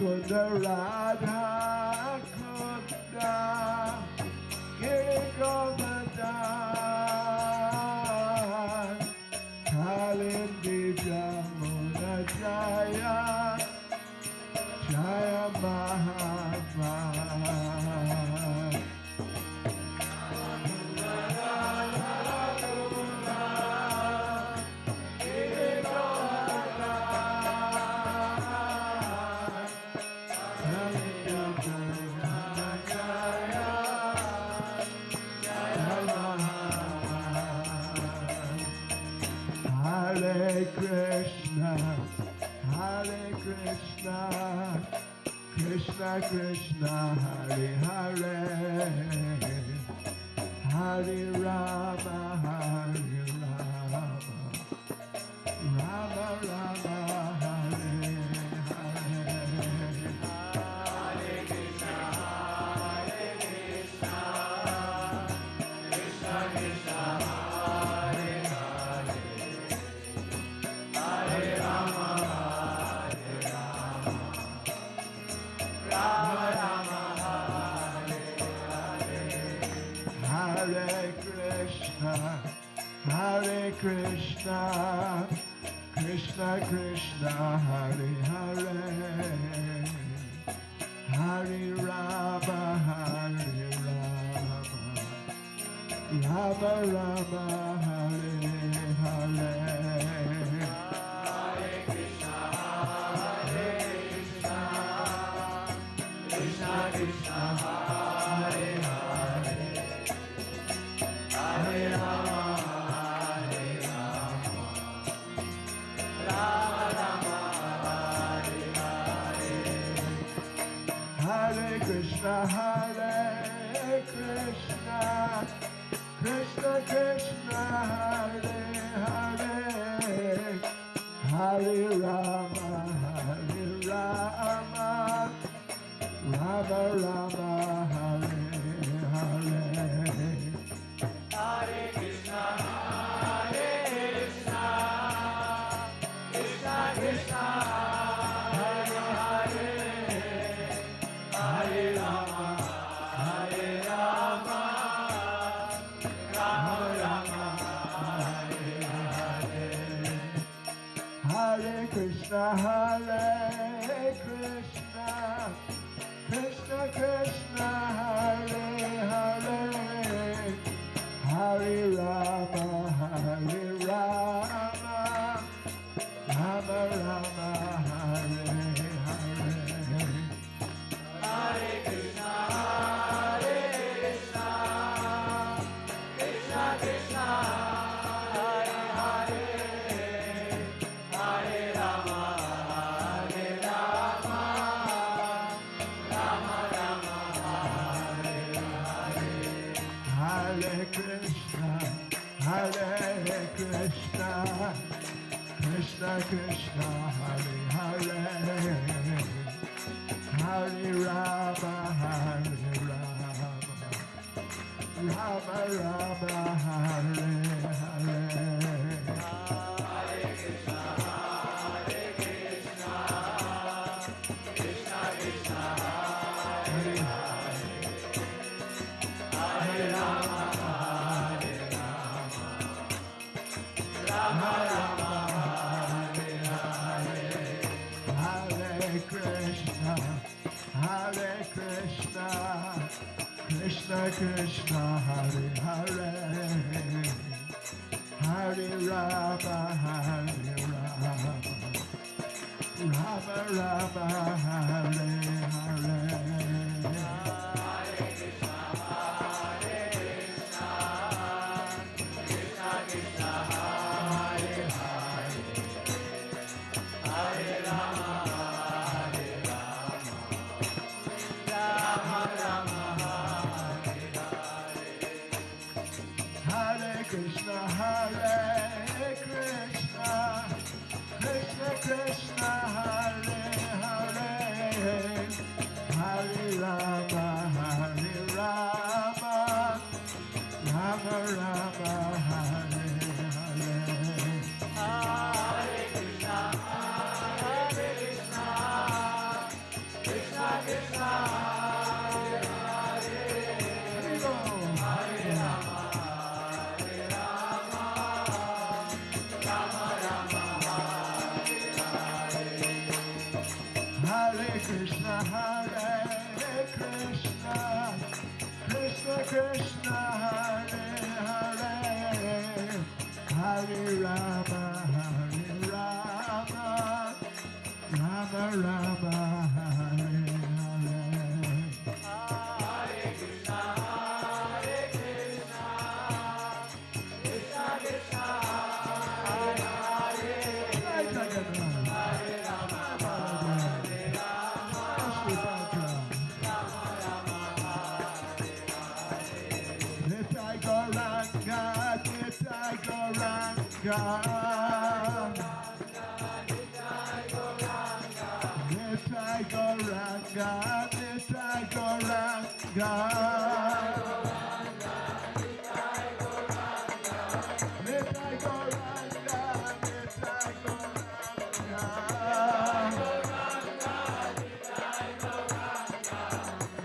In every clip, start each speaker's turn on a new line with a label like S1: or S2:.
S1: Kunda Radha Kunda Giri Govardhan Kalindi Jamuna Jaya Jaya Mahatma Hare Krishna, Krishna Krishna, Hare Hare, Hare Rama, Rama Rama, Hare Hare.
S2: Hare Krishna, Krishna Krishna, Hare Hare, Hare Rama, Rama Rama, Hare Hare.
S1: Hare Krishna, Krishna Krishna, Hare Hare, Hare Rama, Rama Rama, Hare Hare.
S2: Hare Krishna, Krishna Krishna, Hare Hare, Hare Rama, Rama Rama, Hare Hare.
S1: Hare Krishna, Krishna Krishna, Hare Hare, Hare Rama, Rama Rama, Hare Hare.
S2: Hare Krishna, Krishna Krishna, Hare Hare, Hare Rama, Rama Rama, Hare Hare.
S1: Hare Krishna, Krishna Krishna, Hare Hare, Hare Rama, Rama Rama, Hare Hare.
S2: Hare Krishna, Krishna Krishna, Hare Hare, Hare Rama, Rama Rama, Hare Hare.
S1: Hare Krishna, Krishna Krishna, Hare Hare, Hare Rama, Rama Rama, Hare Hare.
S2: Hare Krishna, Krishna Krishna, Hare Hare, Hare Rama, Rama Rama, Hare Hare.
S1: Hare Krishna, Krishna Krishna, Hare Hare, Hare Rama, Rama Rama, Hare Hare.
S2: Hare Krishna, Krishna Krishna, Hare Hare, Hare Rama, Rama Rama, Hare Hare.
S1: Hare Krishna, Krishna Krishna, Hare Hare, Hare Rama, Rama Rama, Hare Hare.
S2: Hare Krishna,
S1: Rama Rama, Hare Hare.
S2: Hare Krishna, Krishna Krishna, Hare Hare,
S1: Jai Jagannath.
S2: Hare Rama, Hare Rama, Rama Rama, Hare Hare.
S1: Nitai Gauranga, Nitai Gauranga. Nitai Gauranga, Nitai Gauranga. Nitai Gauranga, Nitai Gauranga.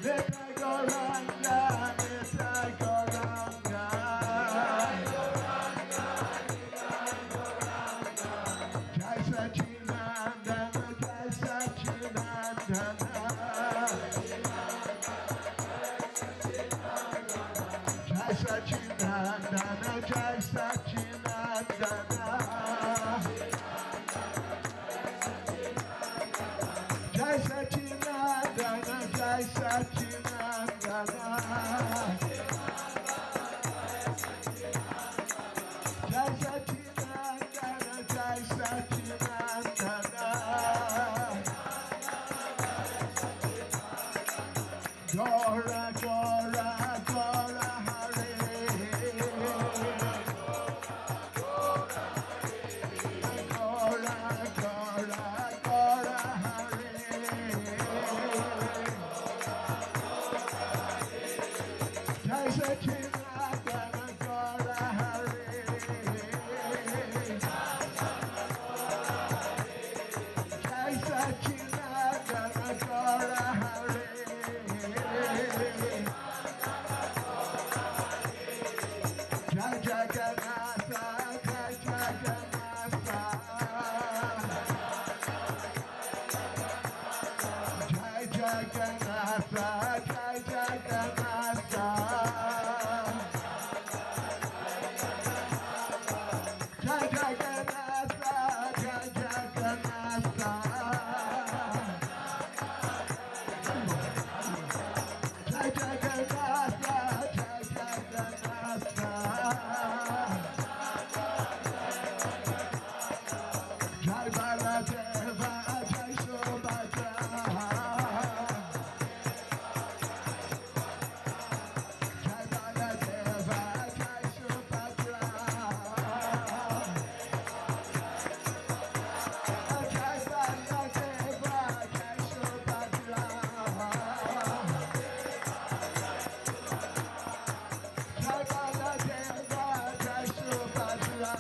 S1: Nitai Gauranga, Nitai Gauranga. Jai Sachinandana, Jai Sachinandana. Jai Sachinandana, Jai Sachinandana. Jai Sachinandana, Jai Sachinandana. Jai Sachinandana, Jai Sachinandana. Gora, Gora, Gora, Hare. Gora, Gora, Gora, Hare. Jai Sachinandana, Gora, Hare. Jai Sachinandana, Gora, Hare. Jai Jagannatha, Jai Jagannatha. Jai Jagannatha, Jai Jagannatha. Jai Jagannatha, Jai Jagannatha. Jai Jagannatha, Jai Jagannatha. Jai Baladeva, Jai Subhadra. Jai Baladeva, Jai Subhadra. Jai Baladeva, Jai Subhadra. Jai Baladeva, Jai Subhadra.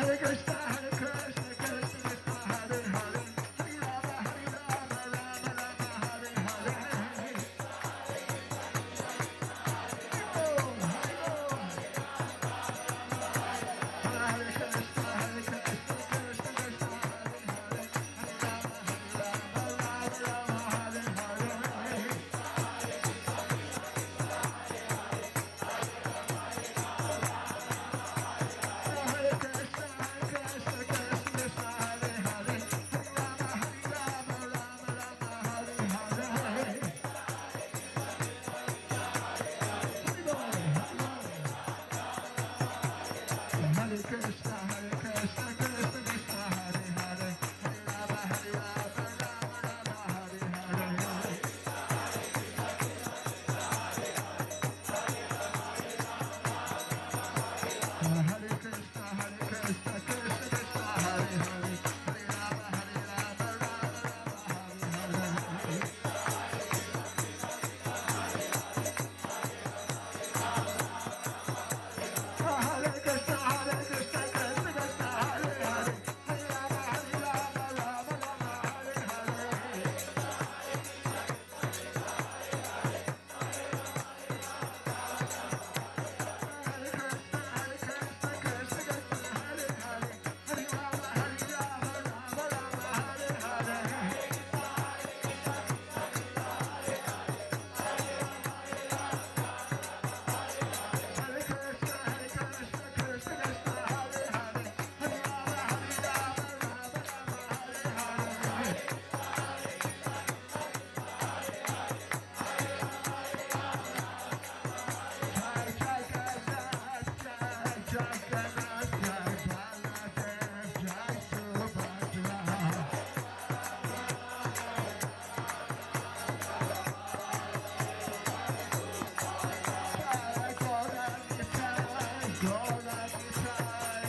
S1: Hare Krishna, Hare Krishna, Krishna Krishna, Hare Hare, Hare Rama, Rama Rama, Hare Hare. Om, Hare Krishna, Hare Krishna, Krishna Krishna, Hare Hare, Hare Rama, Rama Rama, Hare Hare. Hare Krishna, Krishna Krishna, Hare Hare, Hare Rama, Rama Rama, Hare Hare. Hare Krishna, Hare Krishna, Krishna Krishna, Hare Hare, Hare Rama, Rama Rama, Hare Hare. Hare Krishna, Hare Krishna, Krishna Krishna, Hare Hare, Hare Rama, Rama Rama, Hare Hare. Hare Krishna, Hare Krishna, Krishna Krishna, Hare Hare, Hare Rama, Rama Rama, Hare Hare. Hare Krishna, Hare Krishna, Krishna Krishna, Hare Hare, Hare Rama, Rama Rama, Hare Hare. Hare Krishna, Hare Krishna, Krishna Krishna, Hare Hare, Hare Rama, Rama Rama, Hare Hare. Jai Jai Jagannath, Jai Jagannath, Jai Baladev, Jai Subhadra. Jai Gauranitai, Gauranitai,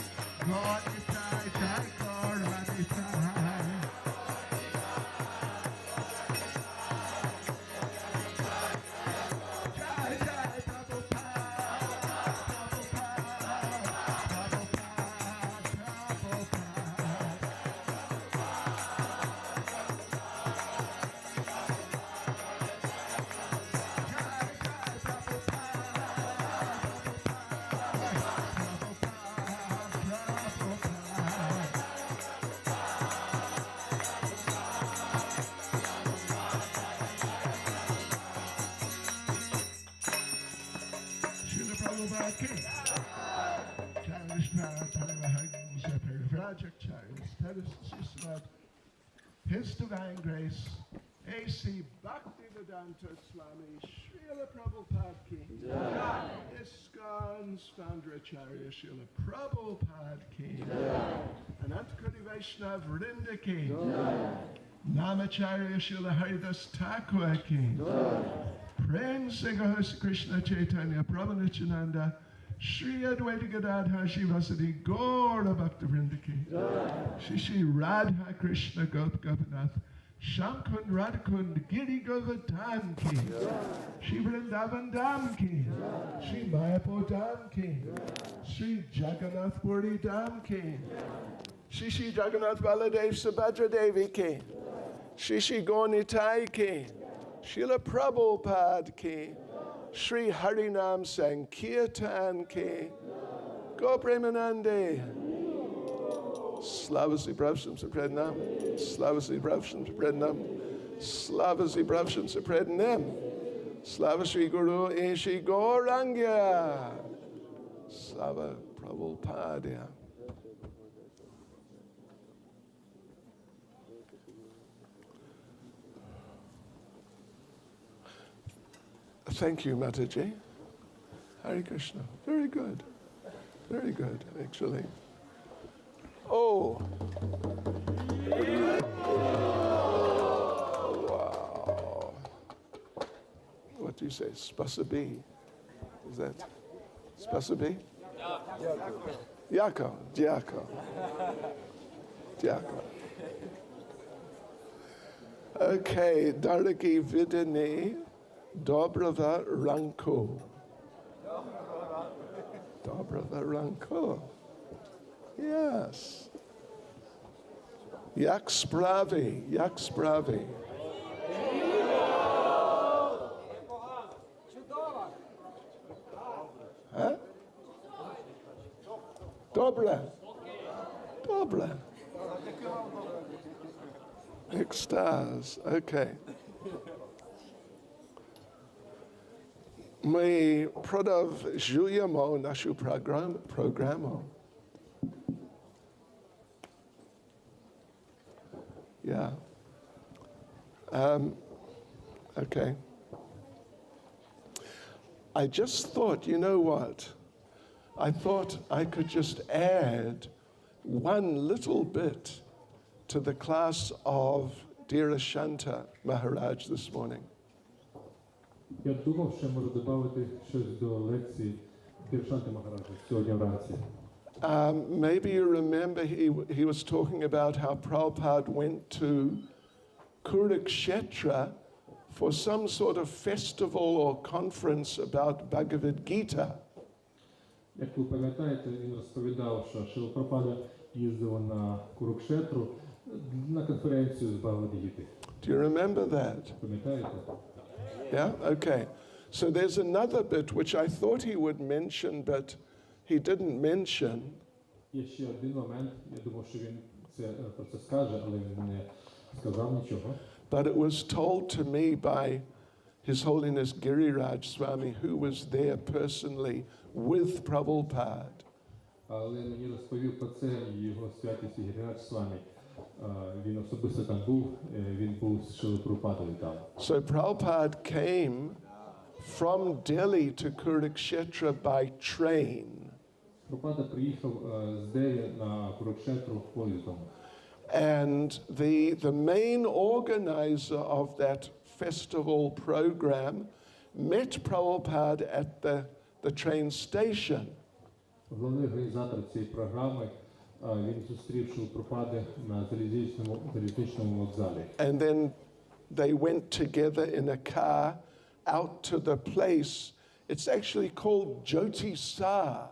S1: Gauranitai, Jai Gauranitai. Jai Jai Prabhupada, Prabhupada, Prabhupada, Prabhupada. Jai Jai Prabhupada, Srila Prabhupada ki. Charisma, Paramahansa, Parivrajacharya, status system His Divine Grace, A.C. Bhaktivedanta Swami, Srila Prabhupada ki. ISKCON's founder Acharya, Srila Prabhupada ki. Anantakoti Vaishnav Vrinda ki. Namacharya Srila Haridas Thakur ki. Prem Singha Krishna Chaitanya Prabhu Nityananda Shri Advaita Gadadhar Shivasati Gaura Bhakta Vrinda ki. Shri Shri Radha Krishna Gop Gopinath Shankund Radhakund Giri Govardhan ki. Shri Vrindavan Dham ki. Shri Mayapur Dham ki. Shri Jagannath Puri Dham ki. Shri Shri Jagannath Baladev Subhadra Devi ki. Shri Shri Gauranitai ki. Srila Prabhupada ki. Shri Harinam Sankirtan ki. Go Premanande. Slava si Bravsham Saprednam. Slava si Bravsham Saprednam. Slava si Bravsham Saprednam. Slava Sri Guru Ishi Gaurangya. Slava Prabhupada. Thank you, Mataji. Hare Krishna. Very good. Very good, actually. Oh. Wow. What do you say? Spasabi. Is that Spasabi? Yako. Diako. Diako. Okay, Daraki Vidani. Dobrava Ranko. Dobrava Ranko. Yes. Jak sprawy, jak sprawy. Huh? Dobre. Dobre. Ekstaz. Okay. My prodłużujemy naszą programu. Yeah. Okay. I just thought, you know what? I thought I could just add one little bit to the class of Dhira Shanta Maharaj this morning.
S3: Я думав, що можу додати щось до лекції Діршанти Махараджа сьогодні вранці.
S1: Maybe you remember he was talking about how Prabhupada went to Kurukshetra for some sort of festival or conference about Bhagavad Gita.
S3: Як ви пам'ятаєте, він розповідав, що Шріла Прабхупада їздив на Курукшетру на конференцію з Бхагавад-гіти.
S1: Do you remember that?
S3: Пам'ятаєте?
S1: Yeah? Okay. So there's another bit which I thought he would mention, but he didn't mention.
S3: Є ще один момент, я думав, що він про це скаже, але він не сказав нічого.
S1: But it was told to me by His Holiness Giriraj Swami, who was there personally with Prabhupada.
S3: Але мені розповів про це його святість Гірірадж Свамі. Він особисто там був, він був з Шрилою Прабхупадою там.
S1: So Prabhupada came from Delhi to Kurukshetra by train.
S3: Прабхупада приїхав з Делі на Курукшетру поїздом.
S1: And the main organizer of that festival program met Prabhupada at the train station.
S3: Головний організатор цієї програми, він зустрів Шрилу Прабхупаду на залізничному вокзалі.
S1: And then they went together in a car out to the place. It's actually called Jyoti Sar,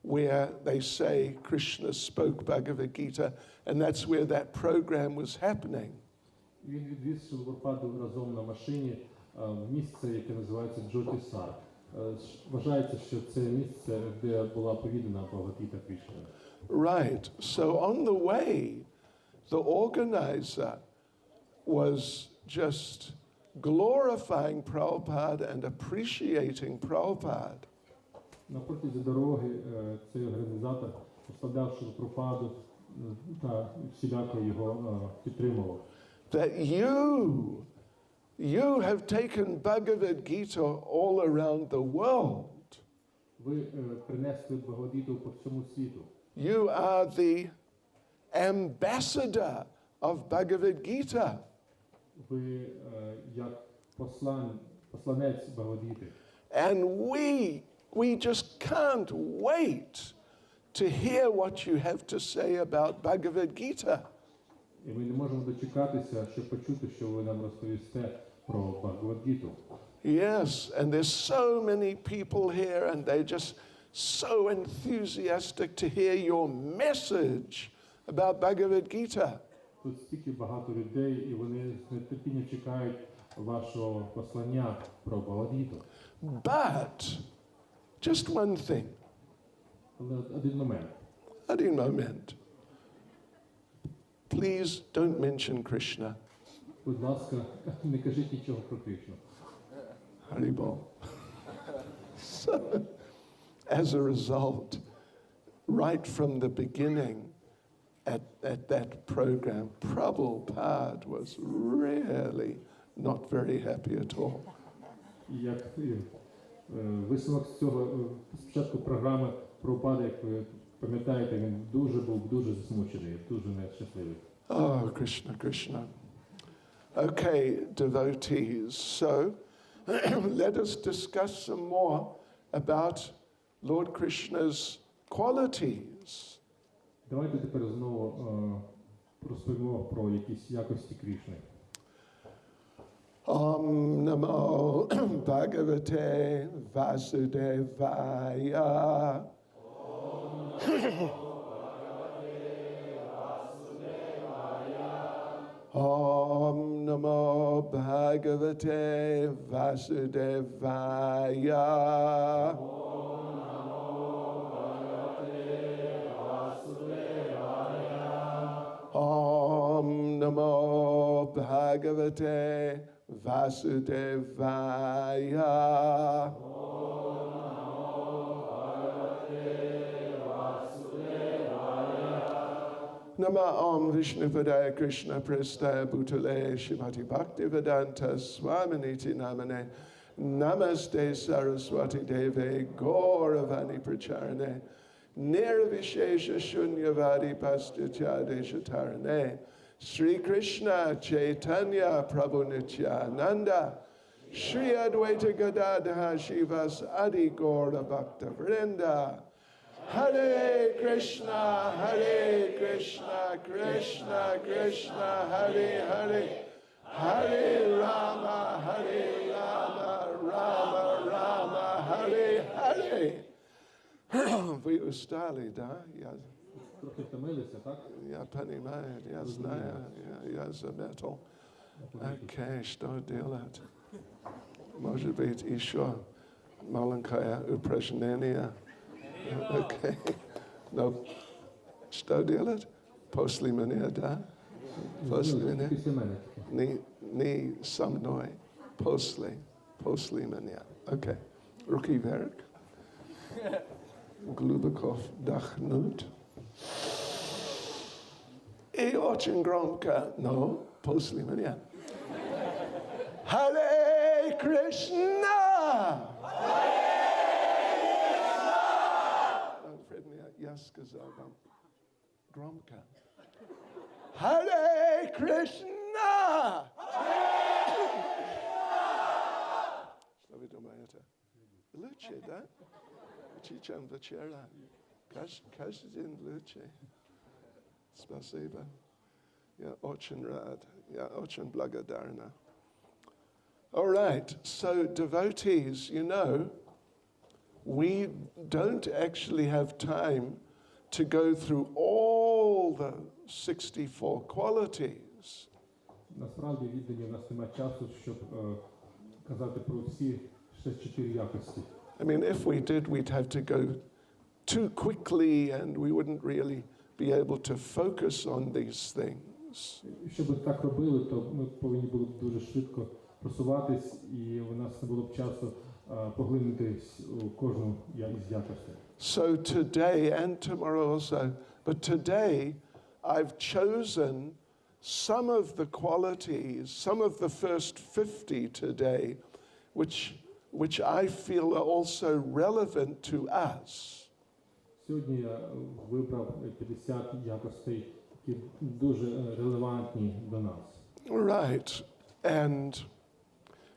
S1: where they say Krishna spoke Bhagavad Gita, and that's where that program was happening.
S3: Він відвіз Шрилу Прабхупаду разом на машині в місце, яке називається Джоті Сар. Вважається, що це місце, де була повідана Бхагавад-гіта Кришни.
S1: Right. So on the way, the organizer was just glorifying Prabhupada and appreciating Prabhupada.
S3: На протязі дороги цей організатор прославляв Шрилу Прабхупаду та всіляко його підтримував.
S1: That you have taken Bhagavad Gita all around the world.
S3: Ви принесли Бхагавад-гіту по всьому світу.
S1: You are the ambassador of Bhagavad Gita.
S3: Ви як посланець Бхагавад-гіти.
S1: And we just can't wait to hear what you have to say about Bhagavad Gita.
S3: І ми не можемо дочекатися, щоб почути, що ви нам розповісте про Бхагавад-гіту.
S1: Yes, and there's so many people here and they're just so enthusiastic to hear your message about Bhagavad Gita.
S3: Тут стільки багато людей, і вони з нетерпінням чекають вашого послання про Бхагавад-гіту.
S1: But just one thing.
S3: Але один момент.
S1: Один moment. Please don't mention Krishna.
S3: Будь ласка, не кажіть нічого про Кришну.
S1: Haribol. So, as a result, right from the beginning at that program, Prabhupada was really not very happy at all.
S3: І як висновок з цього, спочатку програми Прабхупада, як ви пам'ятаєте, він був дуже засмучений, дуже нещасливий.
S1: Oh, Krishna, Krishna. Okay, devotees. So, let us discuss some more about Lord Krishna's qualities.
S3: Давайте тепер знову розповімо про якісь якості Кришни.
S1: Om Namo Bhagavate Vasudevaya. Bhagavate Vasudevaya. Om Namo Bhagavate Vasudevaya. Nama Om Vishnupadaya Krishna Prestaya Bhutale Shrimati Bhaktivedanta Swaminiti Namane Namaste Saraswati Deve Gauravani Pracharane Nirvishesha Shunyavadi Pastutyadesha Tarane Sri Krishna Chaitanya Prabhu Nityananda Sri Advaita Gadadha Shivas Adi Gaura Bhakta Vrinda Hare Krishna, Krishna Krishna, Hare Hare, Hare Rama, Rama Rama, Hare Hare. Ви устали, да?
S3: Трохи втомилися, так?
S1: Я понимаю, я знаю, я заметил. Окей, что делать? Может быть, еще маленькое упражнение. Okay. No. Что делать? После меня, да? После меня?
S3: Після мене тільки.
S1: Не со мной. После меня. Okay. Руки вверх. Глубоко вдохнуть. И очень громко, но после меня. Харе Кришна! Я сказал вам громко. Харе Кришна! Что вы думаете? Лучше, да? Чем вчера. Каждый день лучше. Спасибо. Я очень рад. Я очень благодарна. All right, so devotees, you know, we don't actually have time to go through all the 64 qualities.
S3: Насправді, віддані, у нас немає часу, щоб казати про всі 64 якості.
S1: I mean, if we did, we'd have to go too quickly and we wouldn't really be able to focus on these things.
S3: Якщо б так робили, то ми повинні були б дуже швидко просуватись, і у нас не було б часу поглинутись у кожну із якостей.
S1: So today and tomorrow also, but today I've chosen some of the qualities, some of the first 50 today, which I feel are also relevant to us.
S3: Сьогодні я вибрав 50 якостей, які дуже релевантні до нас.
S1: Right. And,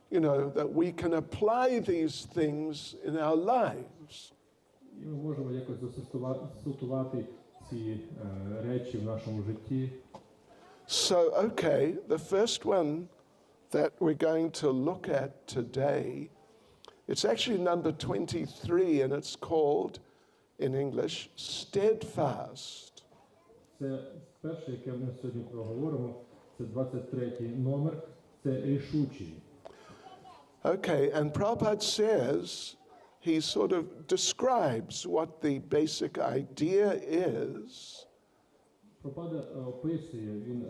S1: you know, that we can apply these things in our lives.
S3: І ми можемо якось застосувати ці речі в нашому житті.
S1: So, okay, the first one that we're going to look at today, it's actually number 23, and it's called, in English, steadfast.
S3: Це перше, яке ми сьогодні проговоримо, це 23-й номер, це рішучий.
S1: Okay, and Prabhupada says, he sort of describes what the basic idea is.
S3: Прабхупада описує, він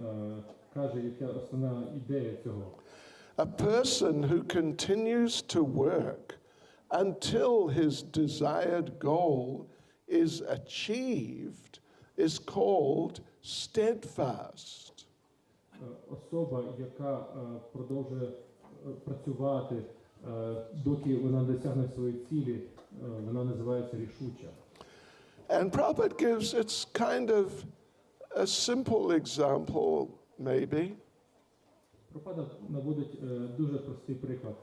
S3: каже, яка основна ідея цього.
S1: A person who continues to work until his desired goal is achieved is called steadfast.
S3: Особа, яка продовжує працювати, доки вона досягне своєї цілі, вона називається рішуча.
S1: And Prabhupada gives its kind of a simple example, maybe.
S3: Прабхупада наводить дуже простий приклад.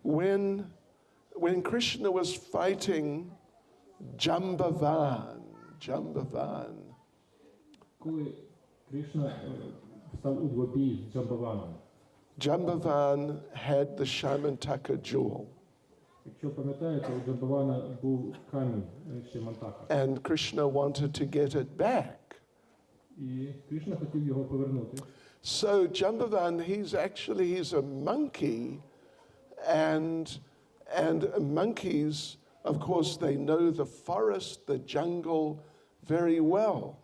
S1: When Krishna was fighting Jambavan,
S3: Коли Кришна став у двобій з Джамбаваном,
S1: Jambavan had the Shamantaka jewel.
S3: якщо пам'ятаєте, у Джамбавана був камінь ще Мантака.
S1: And Krishna wanted to get it back.
S3: І Кришна хотів його повернути.
S1: So Jambavan, he's a monkey, and monkeys, of course, they know the forest, the jungle very well.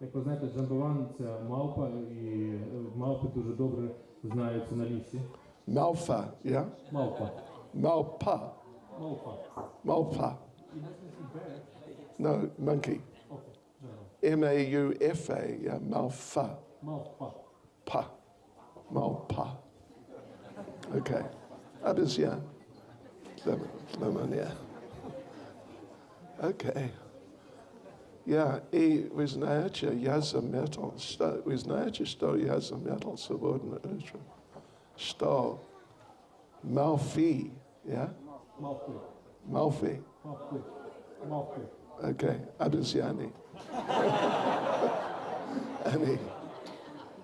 S3: Як ви знаєте, Джамбаван – це мавпа, і мавпи дуже добре знаються на лісі.
S1: Malfa, yeah?
S3: Мавпа.
S1: Malpa.
S3: Мавпа.
S1: Malpa. No, monkey.
S3: Окей.
S1: Maufa, yeah, Malfa.
S3: Мавпа.
S1: Pa. Malpa. Okay. Abizyan. Lemania. Okay. Yeah, и вы знаете, я заметил, что я заметил сегодня утром, что Малфи, yeah?
S3: Мавпи.
S1: Malfi.
S3: Мавпи. Мавпи.
S1: Okay, обезьяны.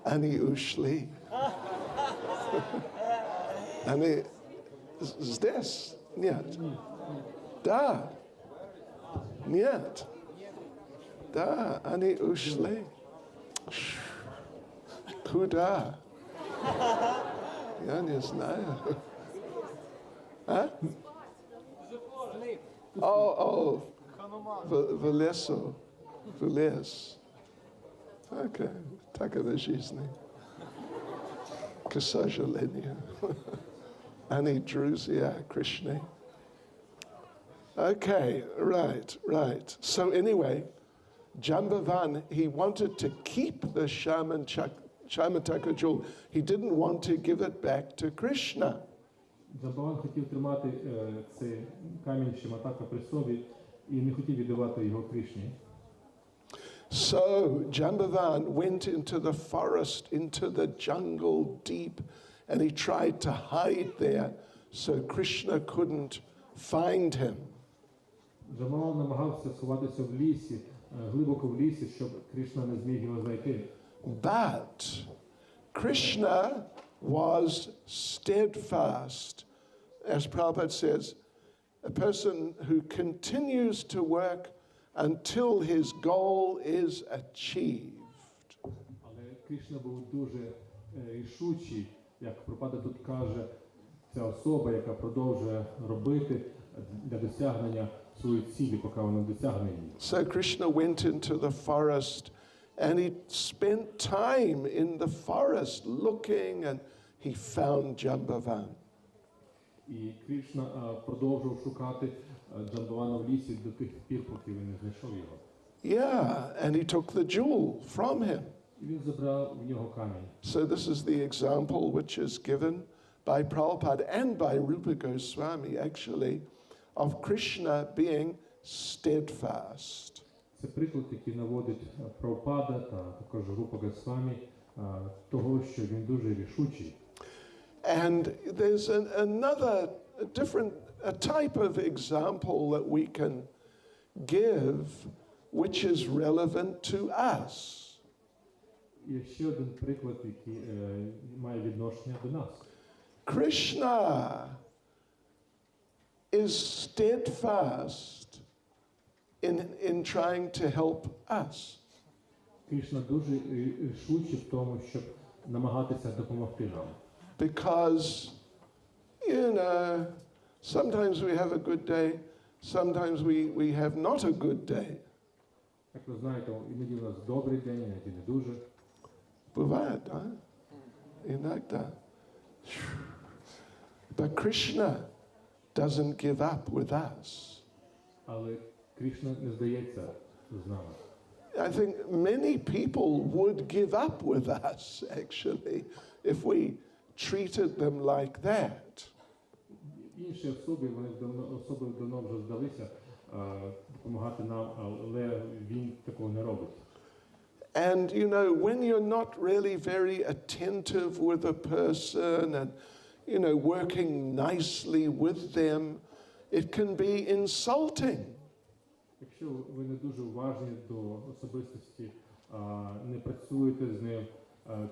S1: Они ушли. Они здесь? Нет. Да. Нет. Да, они ушли. Куда? Я не знаю. А? О, в лесу. В лес. Окей, такова жизнь. К сожалению. Они друзья Кришны. Okay, right. So anyway, Jambavan, he wanted to keep the Shamataka jewel. He didn't want to give it back to Krishna.
S3: Джамбаван хотів тримати цей камінь Шаматака при собі і не хотів віддавати його Кришні.
S1: So Jambavan went into the forest, into the jungle deep, and he tried to hide there so Krishna couldn't find him.
S3: Джамбаван намагався сховатися в лісі, глибоко в лісі, щоб Кришна не зміг його знайти.
S1: But Krishna was steadfast. As Prabhupada says, a person who continues to work until his goal is achieved.
S3: Але Кришна був дуже рішучий, як Прабхупада тут каже, ця особа, яка продовжує робити для досягнення своєї цілі, поки вона досягне її.
S1: So Krishna went into the forest and he spent time in the forest looking, and he found Jambavan.
S3: І Кришна продовжував шукати Джамбавана в лісі до тих пір, поки він не знайшов його.
S1: Yeah, and he took the jewel from him.
S3: І він забрав в нього камінь.
S1: So this is the example which is given by Prabhupada and by Rupa Goswami, actually, of Krishna being steadfast.
S3: Це приклад, який наводить Прабхупада та також Рупа Госвамі, того, що він дуже рішучий.
S1: And there's a type of example that we can give which is relevant to us.
S3: Є ще один приклад, який має відношення до нас.
S1: Krishna is steadfast in trying to help us.
S3: Кришна дуже рішучий в тому, щоб намагатися допомогти нам.
S1: Because, sometimes we have a good day, sometimes we have not a good day.
S3: Як ви знаєте, іноді у нас добрий день, іноді не дуже.
S1: Бывает, да? Иногда. But Krishna doesn't give up with us.
S3: Але Кришна не здається з нами.
S1: I think many people would give up with us, actually, if we treated them like that.
S3: Інші особи, вони давно вже здалися допомагати нам, але він такого не робить.
S1: And, when you're not really very attentive with a person and, working nicely with them, it can be insulting.
S3: Якщо ви не дуже уважні до особистості, не працюєте з ним,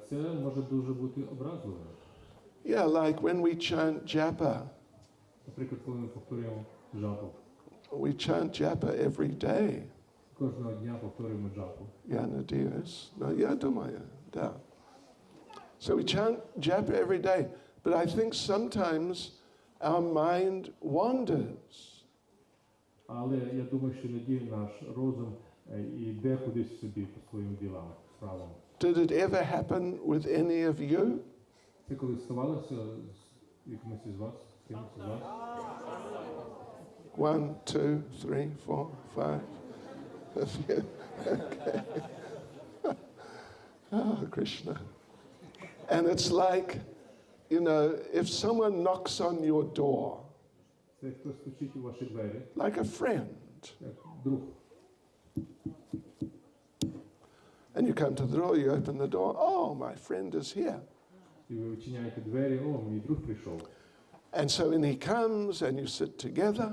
S3: це може дуже бути образливим.
S1: Yeah, like when we chant japa.
S3: Наприклад, коли ми повторюємо джапу.
S1: We chant japa every day.
S3: Кожного дня повторюємо джапу.
S1: Я надеюсь. Но я думаю, да. So we chant japa every day, but I think sometimes our mind wanders.
S3: Але я думаю, що іноді наш розум йде кудись собі по своїм ділам, справам.
S1: Did it ever happen with any of you?
S3: Це коли ставалося з якимось із вас? З кимось із вас?
S1: 1, 2, 3, 4, 5. A few. Okay. Oh, Krishna. And it's like, you know, if someone knocks on your door,
S3: Це хтось стучить у ваші двері,
S1: like a friend,
S3: як друг.
S1: and you come to the door, you open the door, oh, my friend is here.
S3: І ви відчиняєте двері, о, мій друг прийшов.
S1: And so when he comes and you sit together,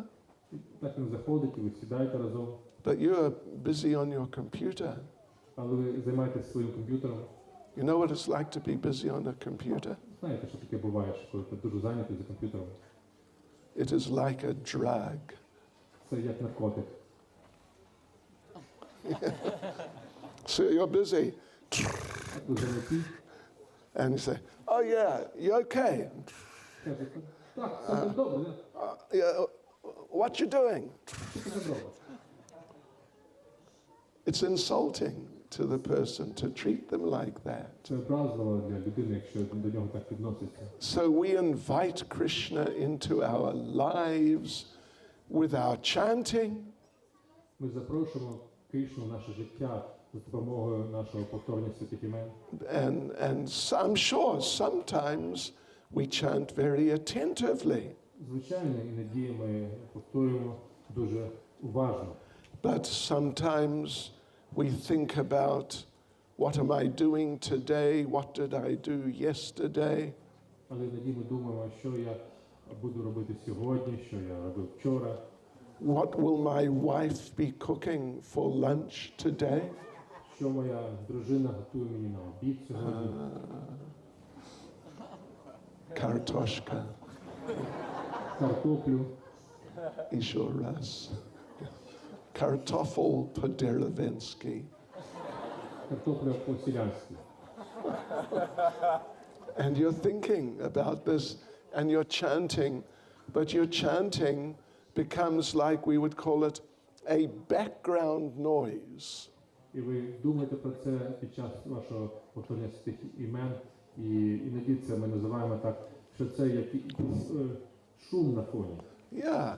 S3: І так він заходить, і ви сідаєте разом,
S1: but you are busy on your computer.
S3: але ви займаєтесь своїм комп'ютером.
S1: You know what it's like to be busy on a computer?
S3: Знаєте, що таке буває, що коли ти дуже зайнятий за комп'ютером?
S1: It is like a drug.
S3: Це як наркотик.
S1: So you're busy,
S3: Ви зайняті,
S1: and you say, oh yeah, you okay?
S3: кажете, так, все добре,
S1: Yeah, what you doing?
S3: все добре.
S1: It's insulting to the person to treat them like that.
S3: Це образливо для людини, якщо до нього так відноситься.
S1: So we invite Krishna into our lives with our chanting,
S3: Ми запрошуємо Кришну в наше життя за допомогою нашого повторення святих імен.
S1: and I'm sure sometimes we chant very attentively,
S3: Звичайно, іноді ми повторюємо дуже уважно.
S1: but sometimes we think about what am I doing today, what did I do yesterday,
S3: Але іноді ми думаємо, що я буду робити сьогодні, що я робив вчора,
S1: what will my wife be cooking for lunch today.
S3: що моя дружина готує мені на обід сьогодні.
S1: Kartoshka,
S3: Картоплю,
S1: еще раз. Kartoffel по-деревенски.
S3: картопля по-селянськи.
S1: And you're thinking about this and you're chanting, but your chanting becomes like we would call it a background noise.
S3: І ви думаєте про це під час вашого повторення святих імен, і іноді це ми називаємо так, що це якийсь шум на фоні.
S1: Yeah.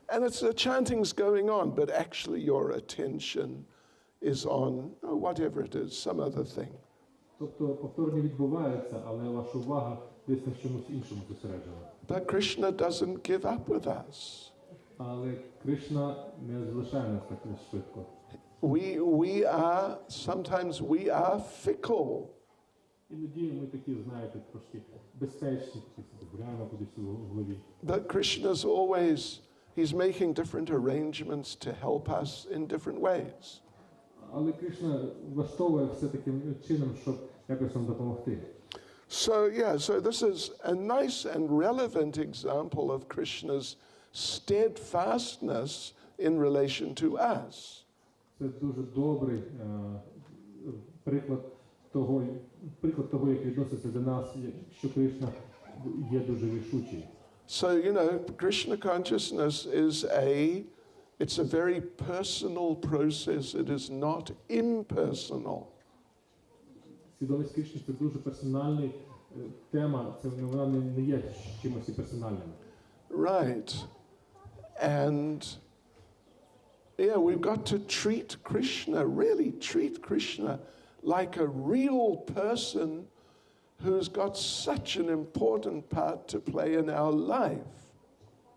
S1: And it's the chanting's going on, but actually your attention is on whatever it is, some other thing.
S3: Тобто повторення відбувається, але ваша увага десь на чомусь іншому зосереджена.
S1: But Krishna doesn't give up with us.
S3: Але Кришна не залишає нас так швидко.
S1: Sometimes we are fickle.
S3: Іноді ми такі, знаєте, трошки безпечні, такі гуляємо кудись у голові.
S1: But Krishna's always, he's making different arrangements to help us in different ways.
S3: Але Кришна влаштовує все таким чином, щоб якось нам допомогти.
S1: So this is a nice and relevant example of Krishna's steadfastness in relation to us.
S3: Це дуже добрий приклад того, як відноситься до нас, що Кришна є дуже рішучий.
S1: So, you know, Krishna consciousness it's a very personal process. It is not impersonal.
S3: Свідомість Кришни – це дуже персональна тема, це вона не є чимось і персональним.
S1: Right. And yeah, we've got to treat Krishna, really treat Krishna like a real person who's got such an important part to play in our life.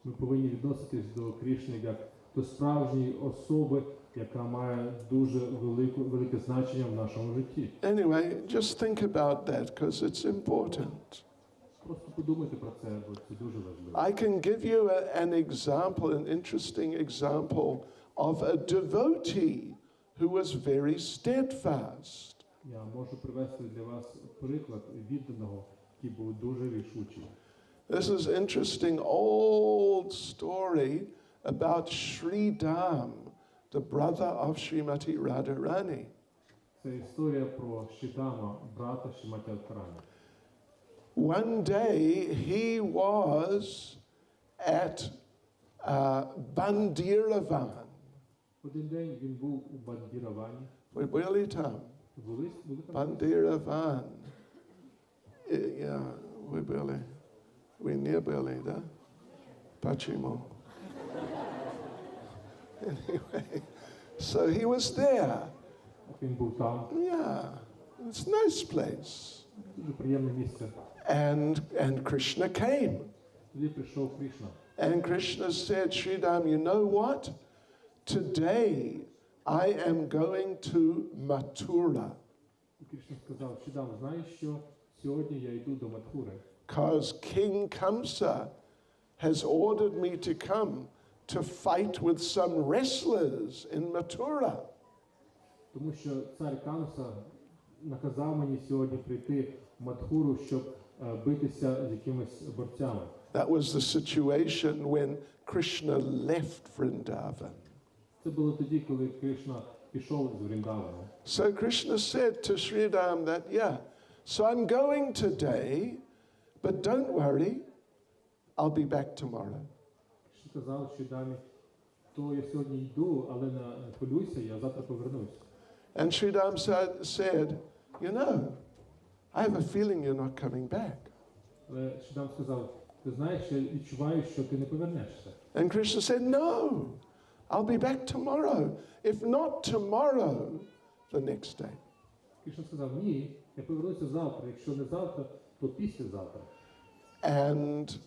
S3: Ми повинні відноситись до Кришни як до справжньої особи, яка має дуже велике значення в нашому житті.
S1: Anyway, just think about that because it's important.
S3: Просто подумайте про це, бо це дуже важливо.
S1: I can give you an example, an interesting example of a devotee who was very steadfast.
S3: Я можу привести для вас приклад відданого, який був дуже рішучий.
S1: This is interesting old story about Sri Dam, the brother of Srimati Radharani.
S3: Це історія про Шрідама, брата Шриматі Радхарани.
S1: one day he was at Bandiravan.
S3: Один день він був у Бандіравані.
S1: We были там.
S3: Були там?
S1: Bandiravan. Yeah, we были. We не были, да? Почему? Anyway, so he was there.
S3: Він був там.
S1: Yeah, it's a nice place.
S3: Дуже приємне місце.
S1: And Krishna came.
S3: Тоді прийшов Кришна.
S1: And Krishna said, Sridham, you know what? Today I am going to Mathura.
S3: І Кришна сказав, Шридам, знаєш що? Сьогодні я йду до Матхури.
S1: Because King Kamsa has ordered me to come to fight with some wrestlers in Mathura.
S3: Тому що цар Камса наказав мені сьогодні прийти в Матхуру, щоб битися з якимись борцями.
S1: That was the situation when Krishna left Vrindavan.
S3: Це було тоді, коли Кришна пішов з Вріндавану.
S1: So Krishna said to Sridham that, yeah, so I'm going today, but don't worry, I'll be back tomorrow.
S3: Кришна казав Шридамі, то я сьогодні йду, але не хвилюйся, я завтра повернусь.
S1: And Sridham said, you know, I have a feeling you're not coming back.
S3: Але Шридам сказав, ти знаєш, я відчуваю, що ти не повернешся.
S1: And Krishna said, no, I'll be back tomorrow. If not tomorrow, the next day.
S3: Кришна сказав, ні, я повернуся завтра. Якщо не завтра, то післязавтра.
S1: And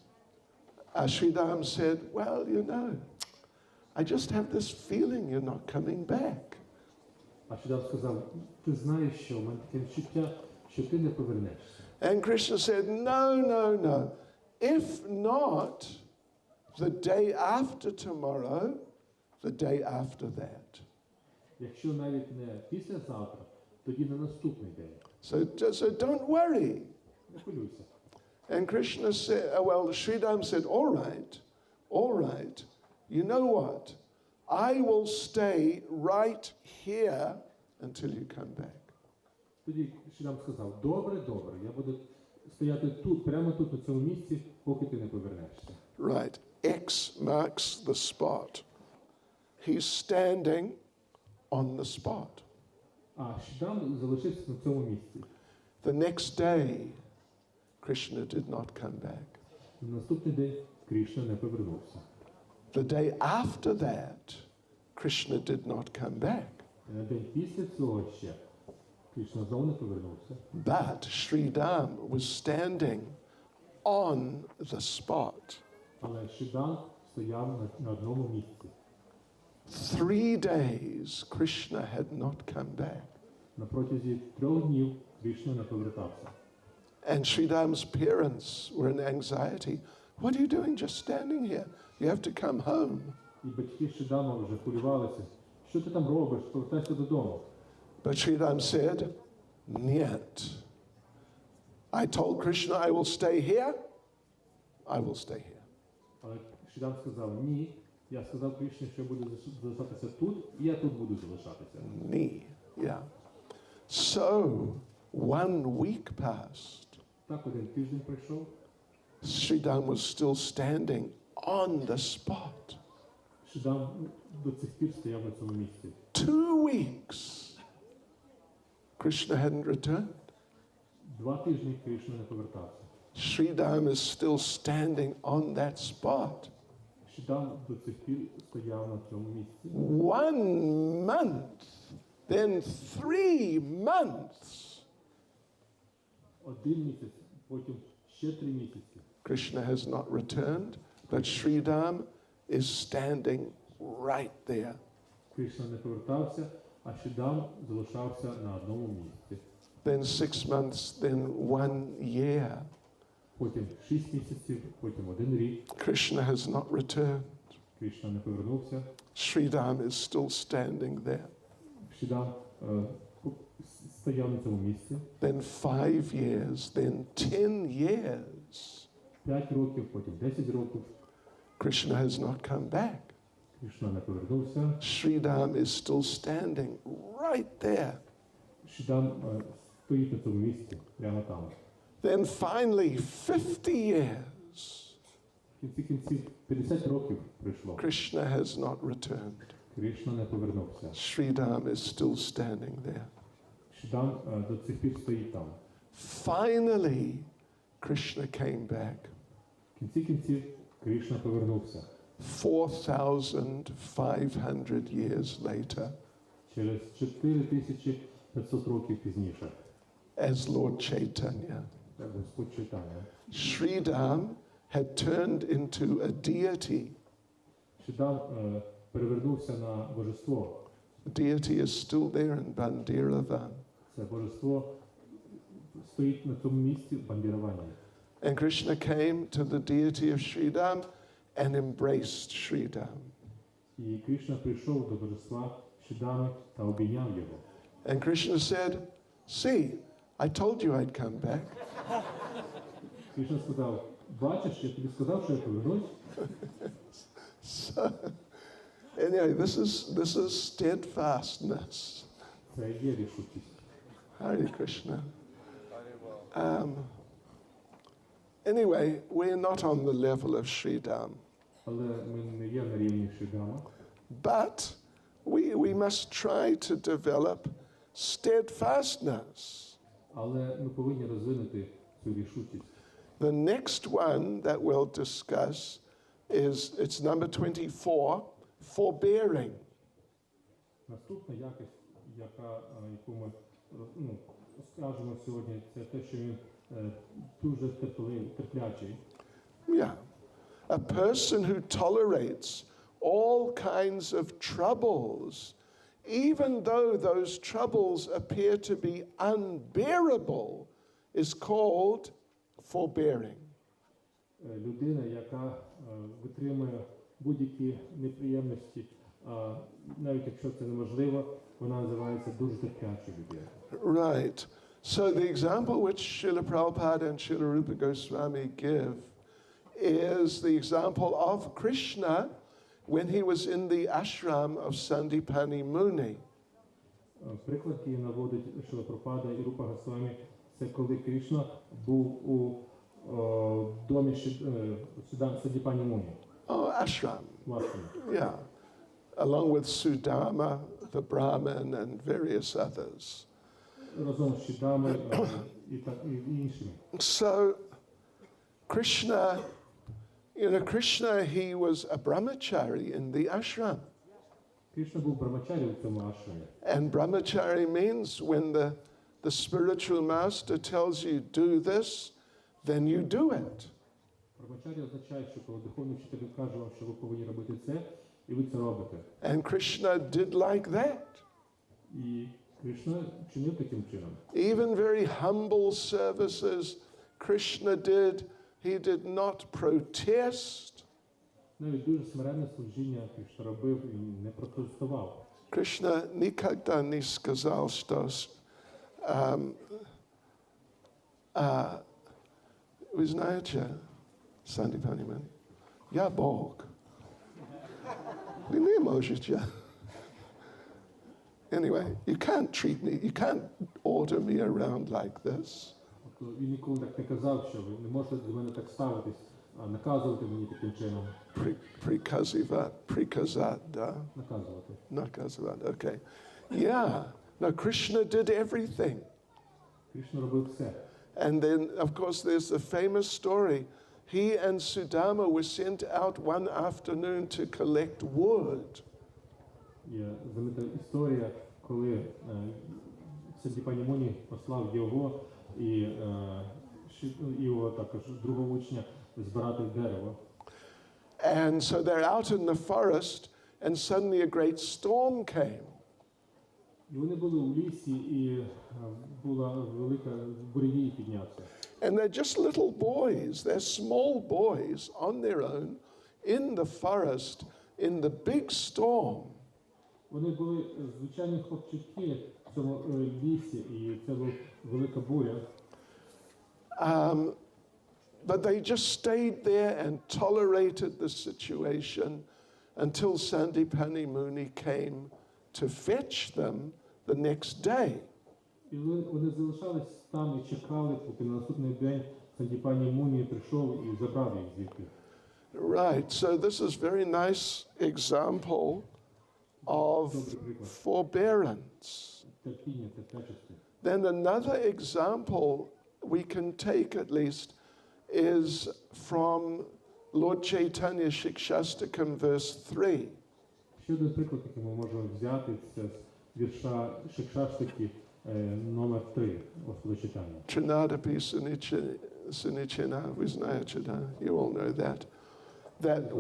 S1: Sridham said, well, you know, I just have this feeling you're not coming back.
S3: А Шридам сказав, ти знаєш, що в мене таке відчуття, що ти не повернешся.
S1: And Krishna said, no. If not the day after tomorrow, the day after that.
S3: Якщо навіть не післязавтра, тоді на наступний день.
S1: So don't worry.
S3: Не хвилюйся.
S1: And Krishna said, Sridham said, all right, you know what? I will stay right here until you come back.
S3: Тоді Шридам сказав, добре, я буду стояти тут, прямо тут, на цьому місці, поки ти не повернешся.
S1: Right, X marks the spot. He's standing on the spot.
S3: А Шридам залишився на цьому місці.
S1: The next day, Krishna did not come back.
S3: На наступний день Кришна не повернувся.
S1: The day after that, Krishna did not come back.
S3: На день після цього ще Кришна знову не повернувся.
S1: But Sridham was standing on the spot.
S3: Але Шридам стояв на одному місці.
S1: 3 days, Krishna had not come back.
S3: На протязі 3 днів Кришна не повертався.
S1: And Sridham's parents were in anxiety. What are you doing just standing here? You have to come home.
S3: І батьки Шридама вже хвилювалися. Що ти там робиш? Повертайся додому.
S1: But Sridham said, Niet. I told Krishna I will stay here. I will stay here.
S3: Але Шридам сказав, ні. Я сказав Кришні, що я буду залишатися тут, і я тут буду залишатися.
S1: Ni. Yeah. So, 1 week passed.
S3: Так один тиждень пройшов.
S1: Sridham was still standing on the spot.
S3: Шридам до цих пір стояв на цьому місці.
S1: 2 weeks. Krishna hadn't returned.
S3: 2 тижні Кришна не повертався.
S1: Sridham is still standing on that spot.
S3: Шридам до цих пір стояв на цьому місці.
S1: 1 month, then 3 months.
S3: 1 місяць, потім ще 3 місяці.
S1: Krishna has not returned, but Sridham is standing right there.
S3: Кришна не повертався, а Шридам залишався на одному місці.
S1: Then 6 months, then 1 year.
S3: Потім 6 місяців, потім 1 рік.
S1: Krishna has not returned.
S3: Кришна не повернувся.
S1: Sridham is still standing there.
S3: Шридам стояв на цьому місці.
S1: Then 5 years, then 10 years.
S3: 5 років, потім 10 років.
S1: Krishna has not come back.
S3: Кришна не повернувся.
S1: Sridham is still standing right there.
S3: Шридам стоїть на цьому місці, прямо там.
S1: Then finally, 50 years,
S3: В кінці кінців 50 років пройшло.
S1: Krishna has not returned.
S3: Кришна не повернувся.
S1: Sridham is still standing there.
S3: Шридам до цих пір стоїть там.
S1: Finally, Krishna came back.
S3: В кінці кінців Кришна повернувся.
S1: 4,500 years later,
S3: Через 4500 років пізніше,
S1: as Lord Chaitanya.
S3: як Господь Чайтання,
S1: Sridham had turned into a deity.
S3: Шридам перевернувся на божество.
S1: The deity is still there in Bandiravan.
S3: Це божество стоїть на тому місці бандірування.
S1: And Krishna came to the deity of Sridham and embraced Sridham.
S3: І Кришна прийшов до божества Шридами та обійняв його.
S1: And Krishna said, see, I told you I'd come back.
S3: Кришна сказав, бачиш, я тобі сказав, що я повернусь.
S1: So, anyway, this is steadfastness.
S3: Це є рішучість.
S1: Hare Krishna. Anyway, we're not on the level of Sridham,
S3: Але ми не є на рівні Шридама.
S1: but we must try to develop steadfastness.
S3: Але ми повинні розвинути цю рішучість.
S1: The next one that we'll discuss is, it's number 24, forbearing.
S3: Наступна якість, яку ми скажемо сьогодні, це те, що він дуже терплячий.
S1: Yeah. A person who tolerates all kinds of troubles, even though those troubles appear to be unbearable, is called forbearing.
S3: Людина, яка витримує будь-які неприємності, навіть якщо це неможливо, вона називається дуже терплячою людиною.
S1: Right. So the example which Srila Prabhupada and Srila Rupa Goswami give is the example of Krishna when he was in the ashram of Sandipani Muni.
S3: Приклад, який наводить Шрила Прабхупада і Рупа Госвамі, це коли Кришна був у домі Сандіпані Муні.
S1: Oh, ashram.
S3: Власне.
S1: Yeah. Along with Sudama, the Brahmin, and various others.
S3: Разом з Шридами і іншими.
S1: So, Krishna, Krishna, he was a brahmachari in the ashram.
S3: Кришна був брамачарі у цьому ашрамі.
S1: And brahmachari means when the spiritual master tells you do this, then you do it.
S3: Брамачарі означає, що коли духовний вчитель каже вам, що ви повинні робити це, і ви це робите.
S1: And Krishna did like that.
S3: І Кришна чинив таким чином.
S1: Even very humble services Krishna did, he did not protest.
S3: Навіть дуже смиренне служіння Кришна робив і не протестував.
S1: Krishna nikada не сказал, что вы знаете, Сандипани Муни, я Бог. Вы не можете. Anyway, you can't treat me, you can't order me around like this.
S3: Тобто він ніколи так не казав, що ви не можете до мене так ставитись, а наказувати мені таким чином.
S1: Prikazat, да?
S3: Наказувати.
S1: Nakazavat, okay. Yeah, no, Krishna did everything.
S3: Кришна робив все.
S1: And then, of course, there's the famous story. He and Sudama were sent out one afternoon to collect wood.
S3: Є знаменита історія, коли Сандіпані Муні послав його і його також другого учня збирати дерево.
S1: And so they're out in the forest, and suddenly a great storm came.
S3: І вони були у лісі, і була велика буревій піднявся.
S1: And they're just little boys, they're small boys on their own in the forest in the big storm.
S3: Вони були звичайні хлопчики в цьому лісі, і це була велика буря.
S1: But they just stayed there and tolerated the situation until Sandipani Muni came to fetch them the next day.
S3: І вони залишались там і чекали, поки на наступний день Сантіпаній Мунії прийшов і забрав їх звідти.
S1: Right, so this is very nice example of forbearance.
S3: Терпіння, терпячості.
S1: Then another example we can take at least is from Lord Chaitanya Shikshastakam verse 3.
S3: Ще один приклад, який ми можемо взяти, це з вірша Шикшаштаки номер 3 Господа читання.
S1: Trinadapi Sunichina Visnayachada, you all know that. That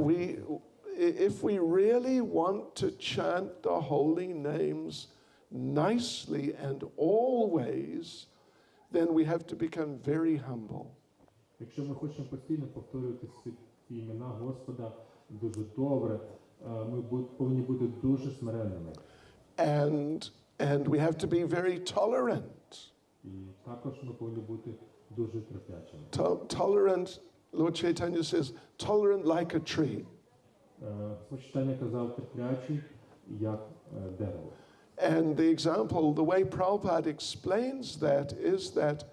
S1: if we really want to chant the holy names nicely and always, then we have to become very humble.
S3: Якщо ми хочемо постійно повторювати ці імена Господа дуже добре, ми повинні бути дуже смиренними.
S1: And we have to be very tolerant.
S3: І також ми повинні бути дуже терплячими.
S1: Tolerant, Lord Chaitanya says, tolerant like a tree.
S3: Читання казав терплячий, як дерево.
S1: And the example, the way Prabhupada explains that is that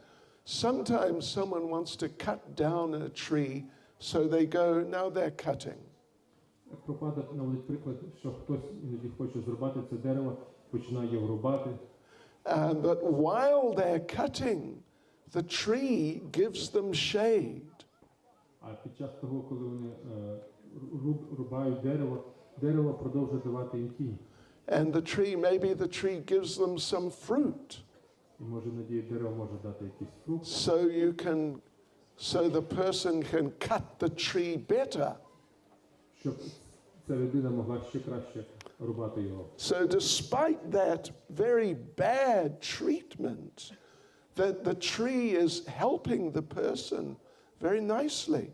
S1: sometimes someone wants to cut down a tree, so they go, now they're cutting.
S3: Прабхупада наводить приклад, що хтось іноді хоче зрубати це дерево, починає його рубати.
S1: But while they're cutting, the tree gives them shade.
S3: А під час того, коли вони рубають дерево, дерево продовжує давати їм тінь.
S1: And maybe the tree gives them some fruit.
S3: І може іноді дерево може дати якийсь фрукт.
S1: So the person can cut the tree better.
S3: Щоб ця людина могла ще краще рубати його.
S1: So despite that very bad treatment, the tree is helping the person very nicely.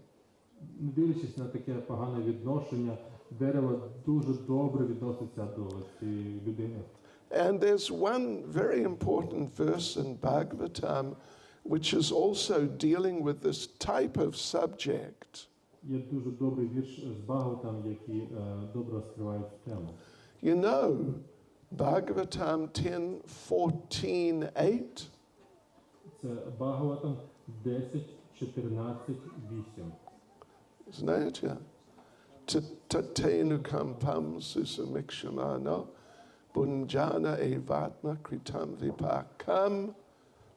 S3: Не дивлячись на таке погане відношення, дерево дуже добре відноситься до цієї людини.
S1: And there's one very important verse in Bhagavatam which is also dealing with this type of subject.
S3: Є дуже добрий вірш з Бхагаватам, який добре розкриває цю тему.
S1: You know, Bhagavatam 10:14-8.
S3: Це Бхагаватам 10:14-8.
S1: Знаєте? Tatenukam pam susamikshmano bunjana evatma kritam vipakam.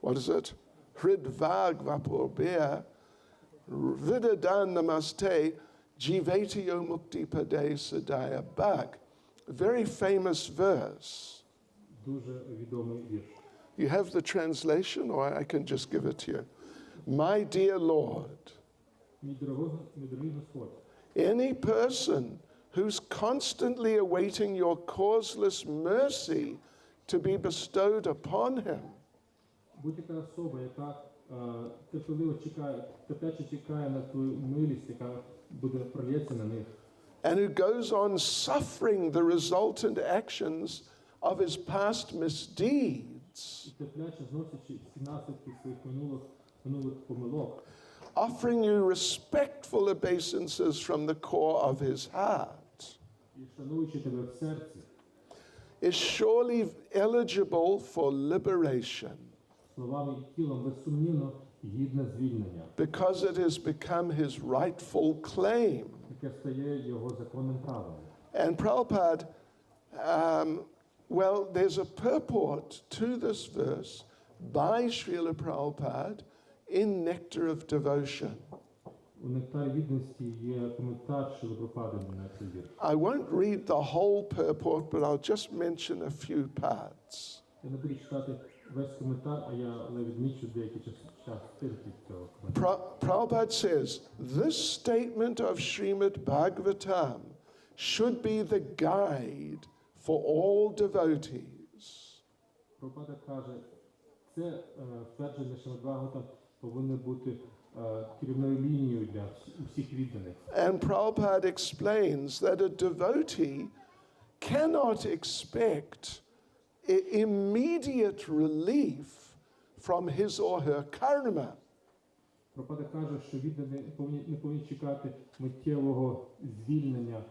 S1: What is it? Hridvag vapurbea vidadan namaste jivatio mukti pade sadaya bhag. Very famous verse.
S3: Дуже відомий вірш.
S1: You have the translation, or I can just give it to you. My dear Lord,
S3: Мій дорогий Господь,
S1: any person who's constantly awaiting your causeless mercy to be bestowed upon him,
S3: будь-яка особа, яка терпеливо чекає, терпляче чекає на твою милість, яка буде пролється на них,
S1: and who goes on suffering the resultant actions of his past misdeeds,
S3: і терпляче зносячи всі наслідки своїх минулих помилок,
S1: offering you respectful obeisances from the core of his heart,
S3: і шануючи тебе в серці,
S1: is surely eligible for liberation,
S3: словами і тілом безсумнівно гідне звільнення,
S1: because it has become his rightful claim.
S3: яке стає його законним правом.
S1: And Prabhupada, well, there's a purport to this verse by Srila Prabhupada in Nectar of Devotion.
S3: У нектарі відності є коментар Шріли Прабхупади на цей вірш.
S1: I won't read the whole purport, but I'll just mention a few parts.
S3: Я не буду читати весь коментар, але відмічу деякі частинки цього коментаря.
S1: Prabhupada says, this statement of Srimad Bhagavatam should be the guide for all devotees.
S3: Прабхупада каже, це твердження Шримад Бхагаватам повинно бути керівною лінією для усіх відданих.
S1: And Prabhupada explains that a devotee cannot expect immediate relief from his or her karma.
S3: Прабхупада каже, що віддані не повинні чекати миттєвого звільнення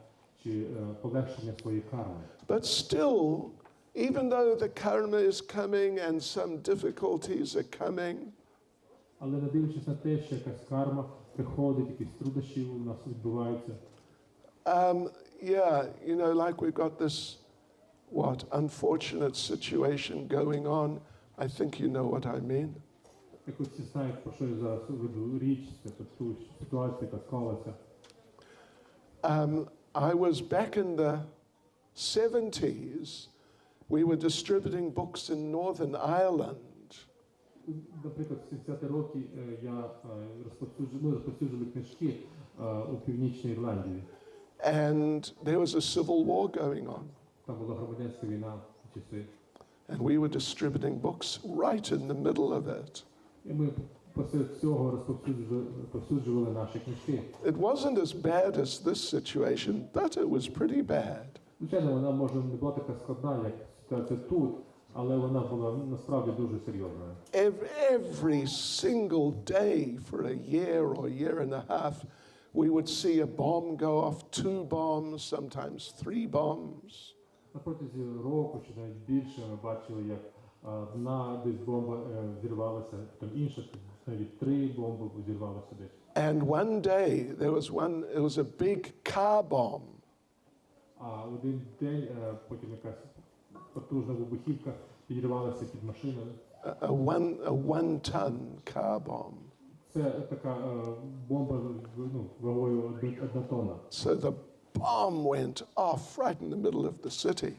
S3: чи полегшення своєї карми.
S1: But still, even though the karma is coming and some difficulties are coming,
S3: Але не дивлячись на те, що якась карма приходить, якісь труднощі у нас відбуваються.
S1: yeah, you know, like we've got this, unfortunate situation going on. I think you know what I mean.
S3: Як ви всі знають, про що я зараз веду річ, це ту ситуацію, яка склалася.
S1: I was back in the 70s. We were distributing books in Northern Ireland.
S3: Наприклад, в 70-ті роки ми розповсюджували книжки у Північній Ірландії.
S1: And there was a civil war going on.
S3: Там була громадянська війна в часи.
S1: And we were distributing books right in the middle of it.
S3: І ми посеред цього розповсюджували наші книжки.
S1: It wasn't as bad as this situation, but it was pretty bad.
S3: Звичайно, вона може не була така складна, як ситуація тут, але вона була насправді дуже серйозною.
S1: Every single day for a year or year and a half, we would see a bomb go off, 2 bombs, sometimes 3 bombs.
S3: На протязі року чи навіть більше ми бачили, як одна десь бомба зірвалася, там інша, навіть 3 бомби зірвалися десь.
S1: And one day it was a big car bomb.
S3: А один день потім якась потужна вибухівка підірвалася під машиною.
S1: A 1-ton car bomb.
S3: Це така бомба вагою 1 тонна.
S1: So the bomb went off right in the middle of the city.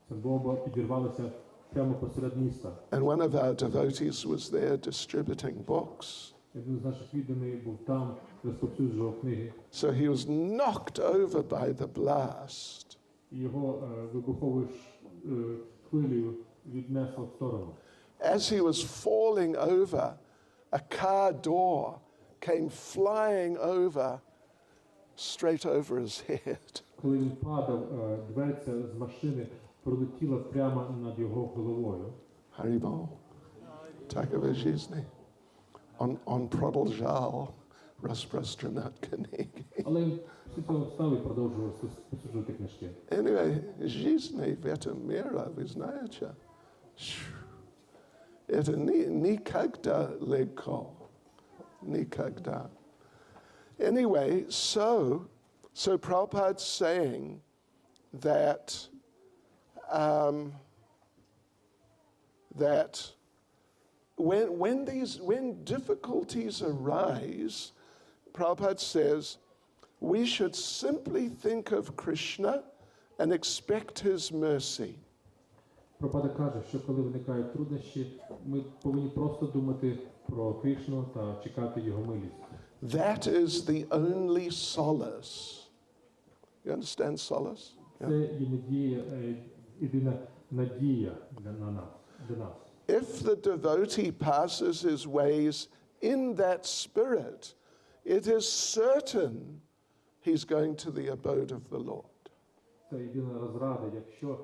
S3: Ця бомба підірвалася прямо посеред міста.
S1: And one of our devotees was there distributing books.
S3: Один з наших відданих був там, розповсюджував книги.
S1: So he was knocked over by the blast.
S3: І його вибуховою хвилею віднесло в сторону.
S1: As he was falling over, a car door came flying over, straight over his head.
S3: Коли він падав, дверця з машини пролетіла прямо над його головою.
S1: Haribol, takové жизни. On продолжал распространять книги.
S3: Але він після цього встав і продовжував розповсюджувати книжки.
S1: Anyway, жизни в этом мире, вы знаете, это никогда легко. Никогда. Anyway, so Prabhupada's saying that when difficulties arise, Prabhupada says, we should simply think of Krishna and expect his mercy.
S3: Прабхупада каже, що коли виникають труднощі, ми повинні просто думати про Кришну та чекати його милість.
S1: That is the only solace. You understand solace?
S3: Це є єдина надія для нас.
S1: If the devotee passes his ways in that spirit, it is certain he's going to the abode of the Lord.
S3: Це єдина розрада. Якщо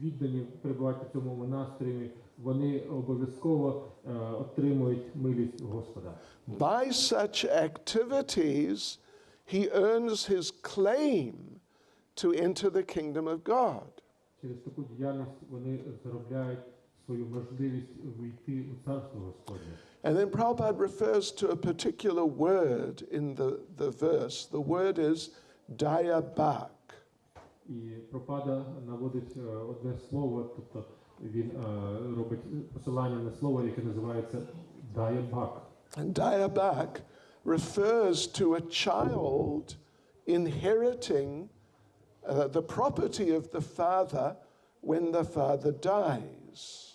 S3: віддані перебувають у цьому монастирі, вони обов'язково отримують милість Господа.
S1: By such activities, he earns his claim to enter the kingdom of God.
S3: Через таку діяльність вони заробляють свою можливість війти у царство Господнє.
S1: And then Prabhupada refers to a particular word in the verse. The word is dayabak.
S3: І Прабхупада наводить одне слово, тобто він робить посилання на слово, яке називається дайабак.
S1: And dayabak refers to a child inheriting the property of the father when the father dies.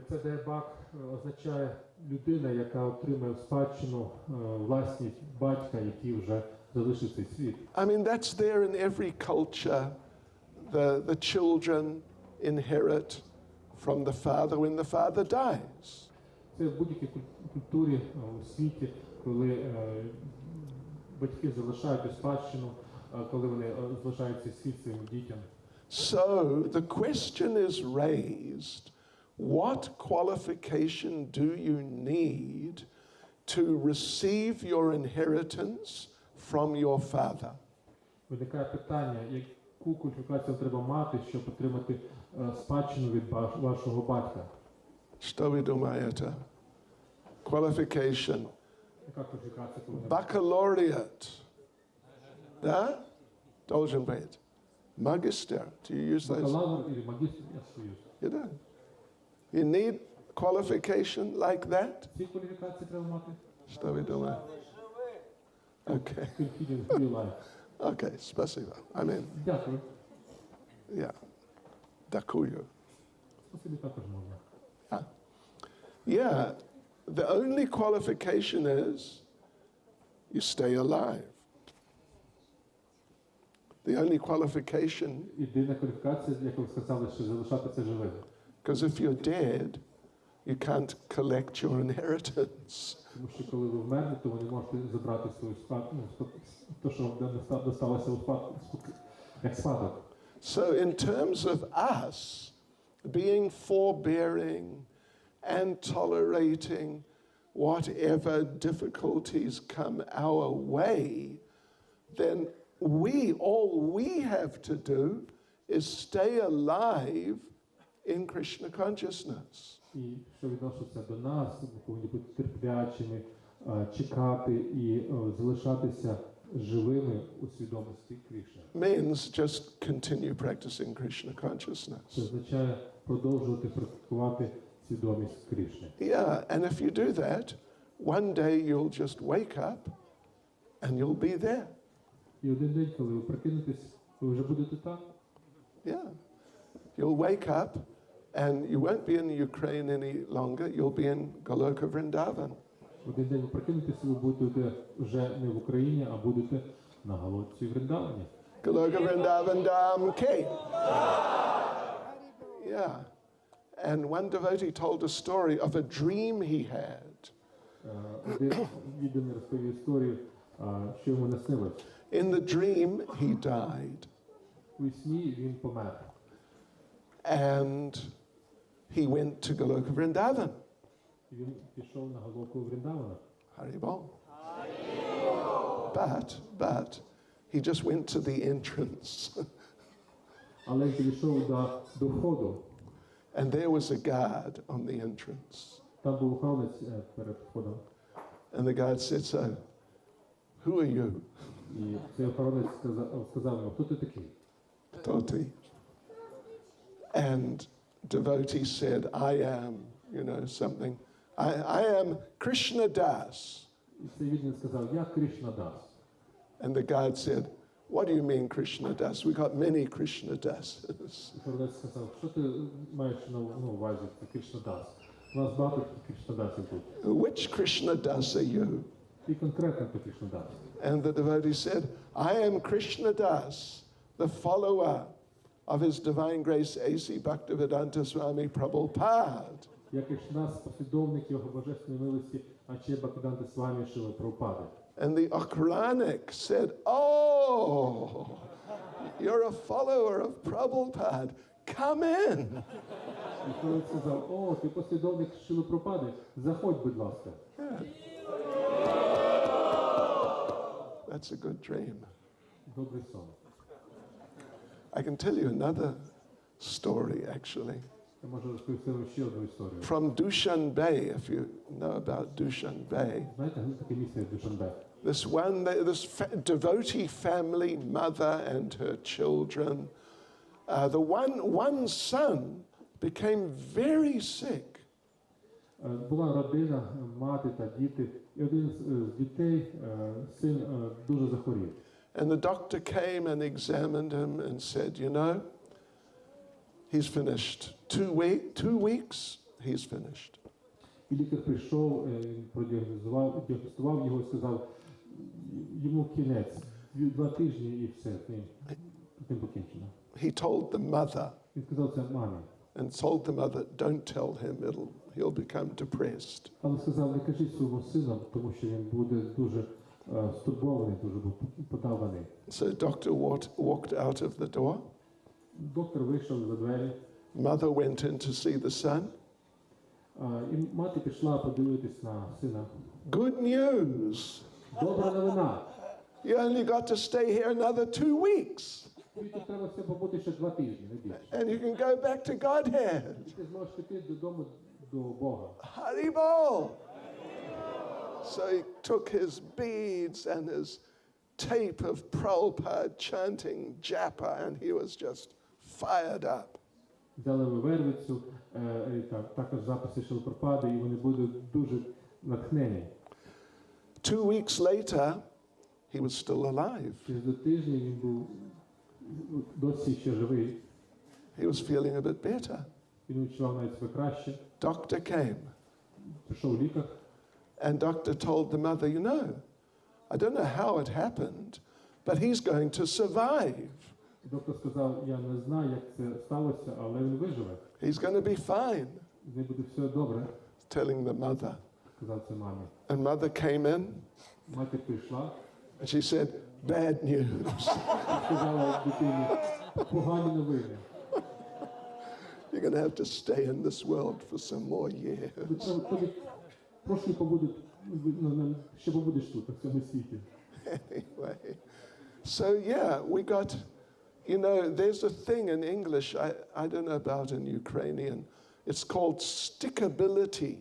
S3: Це дайабак означає людина, яка отримує в спадщину власність батька, який вже залишив цей світ.
S1: I mean, that's there in every culture. The children inherit from the father when the father dies.
S3: Це в будь-якій культурі у світі, коли батьки залишають у спадщину, коли вони залишають цей світ своїм дітям.
S1: So the question is raised, what qualification do you need to receive your inheritance from your father?
S3: Виникає питання, яку кваліфікацію треба мати, щоб отримати спадщину від вашого батька?
S1: Что вы думаете? Qualification.
S3: Яка кваліфікація повинна бути?
S1: Baccalaureate. Да? Должен быть. Magister. Do you use those?
S3: Бакалавр або магістр, я союз.
S1: You don't. You need qualification like that?
S3: Ці кваліфікації треба мати?
S1: Что вы думаете? Okay.
S3: Confident in your life.
S1: Okay, спасибо. I mean,
S3: Дякую.
S1: yeah. Дякую.
S3: Спасибі також можна.
S1: Yeah. The only qualification is you stay alive. The only qualification,
S3: Єдина кваліфікація, як ви сказали, що залишатися живим.
S1: because if you're dead, you can't collect your inheritance.
S3: Тому що коли ви вмерли, то ви не можете забрати свою спадщину, те, що вам досталося як спадок.
S1: So in terms of us being forbearing and tolerating whatever difficulties come our way, then all we have to do is stay alive in Krishna consciousness.
S3: І що відноситься до нас, ми повинні бути терплячими, чекати і залишатися живими у свідомості Кришни.
S1: Means just continue practicing Krishna consciousness.
S3: Це означає продовжувати практикувати свідомість Кришни.
S1: Yeah, and if you do that, one day you'll just wake up and you'll be there.
S3: І один день, коли ви прокинетесь, ви вже будете там.
S1: Yeah. You'll wake up and you won't be in Ukraine any longer, you'll be in Goloka Vrindavan.
S3: Один день ви прокинетесь, ви будете вже не в Україні, а будете на Галоці Вриндавані.
S1: Goloka Vrindavan Dham Ki. Yeah. And one devotee told a story of a dream he had.
S3: Один відданий розповів історію, що йому наснилось.
S1: In the dream, he died.
S3: У сні він помер.
S1: And he went to Goloka Vrindavan.
S3: Він пішов на Галоку Вриндавана.
S1: Haribol. But he just went to the entrance.
S3: Але він підійшов до входу.
S1: And there was a guard on the entrance.
S3: Там був охоронець перед входом.
S1: And the guard said, so, who are you?
S3: І цей охоронець сказав йому, хто ти такий?
S1: Toti. And devotee said, I am, something. I am Krishna Das.
S3: І цей відданий сказав, я Кришна Дас.
S1: And the guard said, what do you mean Krishna Das? We got many Krishna Dases.
S3: Охоронець сказав, що ти маєш на увазі, Кришна Дас? У нас багато Кришна Дасів тут.
S1: Which Krishna Das are you?
S3: І конкретно ти Кришна Дас.
S1: And the devotee said, I am Krishna Das, the follower of His Divine Grace A.C. Bhaktivedanta Swami Prabhupada.
S3: Я Кришна Дас, послідовник його божественної милості, Аче Бхактивіданта Свамі Шрила Прабхупади.
S1: And the Okranik said, oh, you're a follower of Prabhupada. Come in.
S3: І охоронець сказав, о, ти послідовник Шрили Прабхупади, заходь, будь ласка.
S1: That's a good dream.
S3: Добрий сон.
S1: I can tell you another story, actually.
S3: Я можу розповісти вам ще одну історію.
S1: From Dushanbe, if you know about Dushanbe.
S3: Знаєте, таке місце Душанбе?
S1: This devotee family, mother and her children. The one son became very sick.
S3: Була родина, мати та діти, і один з дітей, син, дуже захворів.
S1: And the doctor came and examined him and said, he's finished. 2 weeks, he's finished.
S3: І лікар прийшов, він продіагностував його і сказав, йому кінець, 2 тижні і все, тим покінчено.
S1: He told the mother,
S3: Він сказав це мамі.
S1: and told the mother, don't tell him, he'll become depressed.
S3: Але сказав, не кажіть своєму сину, тому що він буде дуже стурбований, дуже подаваний.
S1: So doctor walked out of the door.
S3: Доктор вийшов за двері.
S1: Mother went in to see the son.
S3: І мати пішла подивитись на сина.
S1: Good news.
S3: Добра новина.
S1: You only got to stay here another 2 weeks.
S3: світі треба все побути ще 2 тижні, не більше.
S1: and you can go back to Godhead.
S3: І ти зможеш піти додому до Бога.
S1: Haribol! So he took his beads and his tape of Prabhupada chanting japa, and he was just fired up.
S3: Взяли вервицю, і також записи Шилпрапади, і вони будуть дуже натхнені.
S1: 2 weeks later, he was still alive.
S3: Через 2 тижні він був досі ще живий.
S1: He was feeling a bit better.
S3: Він відчував навіть себе краще.
S1: Doctor came,
S3: Прийшов лікар.
S1: and doctor told the mother, you know, I don't know how it happened, but he's going to survive.
S3: Доктор сказав, я не знаю, як це сталося, але він виживе.
S1: He's going to be fine,
S3: З ним буде все добре,
S1: telling the mother.
S3: сказав це мамі.
S1: And mother came in,
S3: Мати прийшла,
S1: and she said, bad news.
S3: сказала дитині, погані новини.
S1: You're going to have to stay in this world for some more years.
S3: Тобі трошки побудуть, ще побудеш тут, в цьому світі.
S1: Anyway, so yeah, we got, you know, there's a thing in English, I don't know about in Ukrainian, it's called stickability.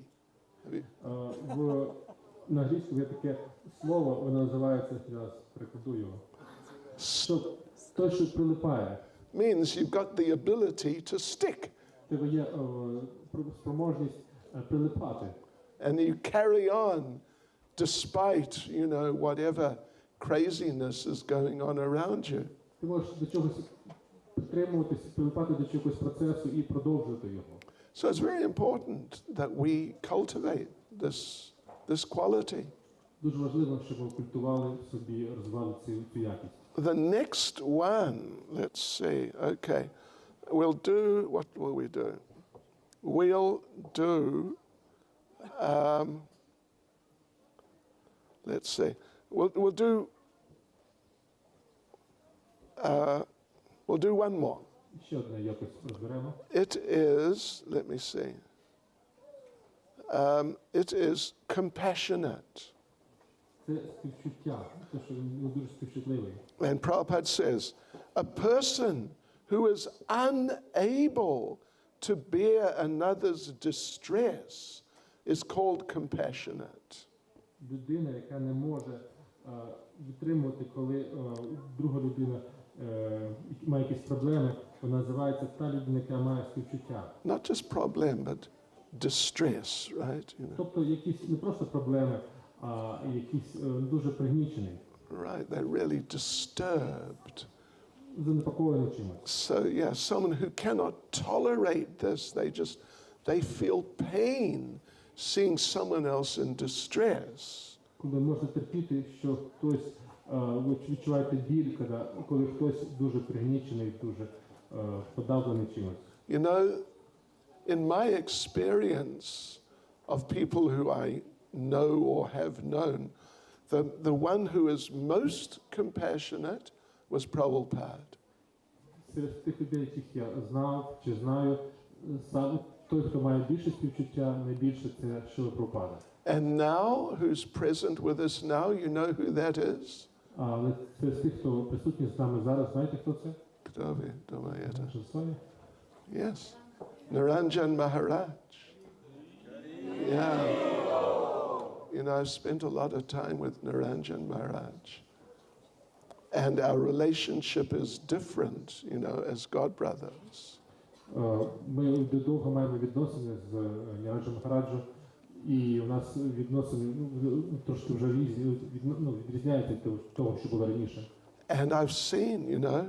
S3: На англійську є таке слово, воно називається, я перекладу його. Той, що прилипає.
S1: Means you've got the ability to stick,
S3: В тебе є спроможність прилипати.
S1: and you carry on despite, you know, whatever craziness is going on around you.
S3: Ти можеш до чогось підтримуватися, прилипати до чогось процесу і продовжувати його.
S1: So it's very important that we cultivate this quality.
S3: Дуже важливо, щоб ви культували в собі, розвивали цю якість.
S1: The next one, let's see, okay. We'll do, what will we do? We'll do, let's see, we'll do one more.
S3: Ще одне якось розберемо.
S1: It is, let me see, it is compassionate.
S3: Це співчуття, те, що він дуже співчутливий.
S1: And Prabhupada says, a person who is unable to bear another's distress is called compassionate.
S3: Людина, яка не може витримувати, коли друга людина має якісь проблеми, вона називається та людина, яка має співчуття.
S1: Not just problem, but distress, right? You know.
S3: Тобто якісь не просто проблеми, а якісь дуже пригнічений,
S1: Right, they're really disturbed.
S3: занепокоєний чимось.
S1: So yeah, someone who cannot tolerate this, they feel pain seeing someone else in distress.
S3: Коли можна терпіти, що хтось, ви відчуваєте біль, коли хтось дуже пригнічений, дуже подавлений чимось.
S1: You know, in my experience of people who I know or have known, the one who is most compassionate was Prabhupada.
S3: Серед тих людей, яких я знав чи знаю, саме той, хто має більше співчуття, найбільше це Шилапрапада.
S1: And now, who's present with us now, you know who that is?
S3: Але серед тих, хто присутній з нами зараз, знаєте, хто це?
S1: Kto wie, Domayata.
S3: Наша Соня.
S1: Yes, Niranjan Maharaj. Yeah. You know, I've spent a lot of time with Niranjan Maharaj. And our relationship is different, you know, as godbrothers.
S3: Ми довго маємо відносини з Ніраджем Махараджем, і у нас відносини трошки вже різні, відрізняються від того, що було раніше.
S1: And I've seen, you know,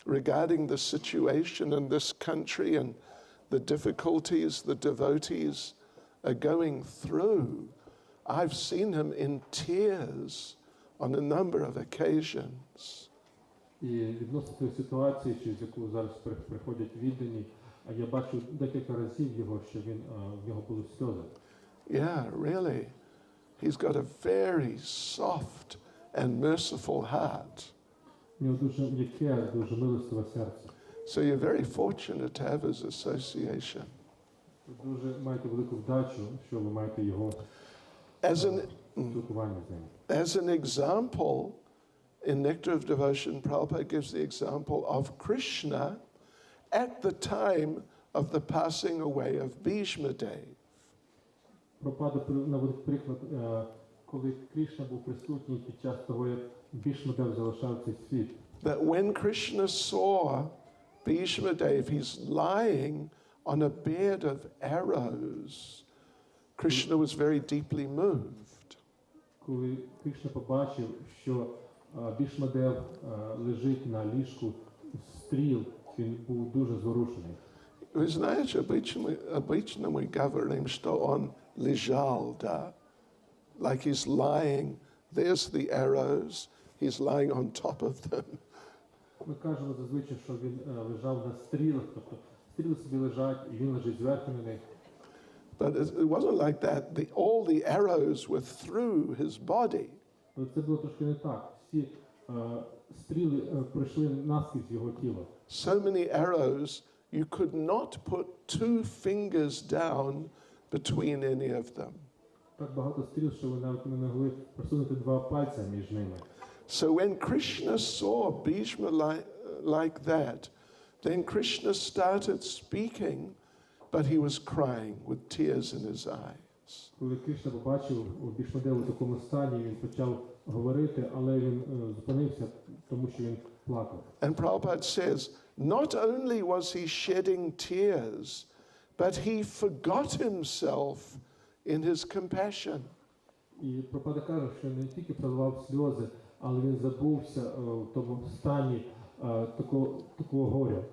S1: regarding the situation in this country and the difficulties the devotees are going through, I've seen him in tears on a number of occasions.
S3: І відносно тієї ситуації, через яку зараз приходять віддані, я бачу декілька разів його, що в нього були сльози.
S1: Yeah, really. He's got a very soft and merciful heart.
S3: У нього дуже м'яке, дуже милостиве серце.
S1: So you're very fortunate to have his association.
S3: Ви дуже маєте велику вдачу, що ви маєте його
S1: As an,
S3: спілкування з ним.
S1: as an example, In Nectar of Devotion, Prabhupada gives the example of Krishna at the time of the passing away of Bhishma Dev.
S3: Пропада наводить приклад, коли Кришна був присутній під час того, як Бішмадев залишав цей світ.
S1: That when Krishna saw Bhishma Dev, he's lying on a bed of arrows. Krishna was very deeply moved.
S3: Коли Кришна побачив, що Бішмадев лежить на ліжку стріл, він був дуже зворушений.
S1: Ви знаєте, обично ми говоримо, що он лежал, да? Like he's lying, there's the arrows, he's lying on top of them.
S3: Ми кажемо зазвичай, що він лежав на стрілах, тобто стріли собі лежать, і він лежить зверху на них.
S1: But it wasn't like that. All the arrows were through his body.
S3: Але це було трошки не так. Всі стріли пройшли наскрізь його тіло.
S1: So many arrows, you could not put 2 fingers down between any of them.
S3: Так багато стріл, що ви навіть не могли просунути 2 пальця між ними.
S1: So when Krishna saw Bhishma like that, then Krishna started speaking, but he was crying with tears in his eyes.
S3: Коли Кришна побачив Бішмадеву в такому стані, він почав говорити, але він зупинився, тому що він плакав.
S1: And Prabhupada says, not only was he shedding tears, but he forgot himself in his compassion.
S3: І Прабхупада каже, що не тільки проливав сльози, але він забувся в тому стані такого горя.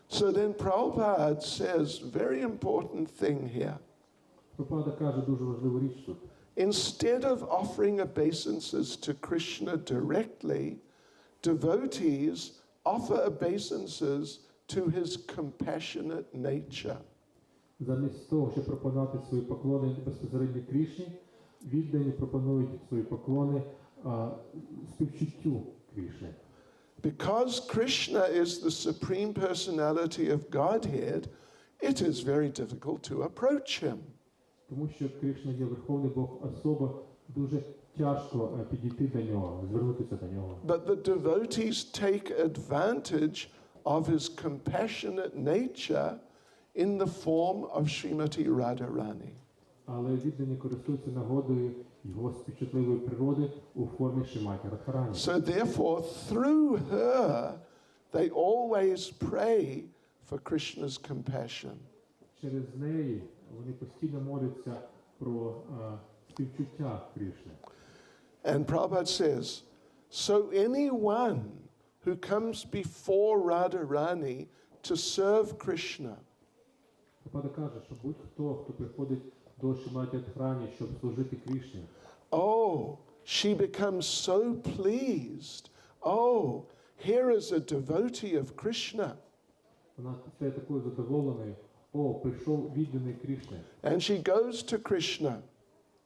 S1: So then Prabhupada says, very important thing here.
S3: Прабхупада каже дуже важливу річ тут.
S1: Instead of offering obeisances to Krishna directly, devotees offer obeisances to his compassionate nature.
S3: Замість того, щоб пропонувати свої поклони безпосередньо Кришні, віддані пропонують свої поклони співчуттю Кришни.
S1: Because Krishna is the Supreme Personality of Godhead, it is very difficult to approach him.
S3: Тому що Кришна є Верховний Бог особа, дуже тяжко підійти до нього, звернутися до нього.
S1: But the devotees take advantage of his compassionate nature in the form of Srimati Radharani.
S3: Але віддані користуються нагодою його співчутливої природи у формі Шриматі Радхарані.
S1: So therefore, through her, they always pray for Krishna's compassion.
S3: Через неї вони постійно моляться про співчуття Кришни.
S1: And Prabhupada says, so anyone who comes before Radharani to serve Krishna,
S3: Прабхупада каже, що будь-хто, хто приходить до Шриматі Радхарані, щоб служити Кришні,
S1: oh, she becomes so pleased. Oh, here is a devotee of Krishna.
S3: вона стає такою задоволеною. О, прийшов відданий Кришни.
S1: And she goes to Krishna.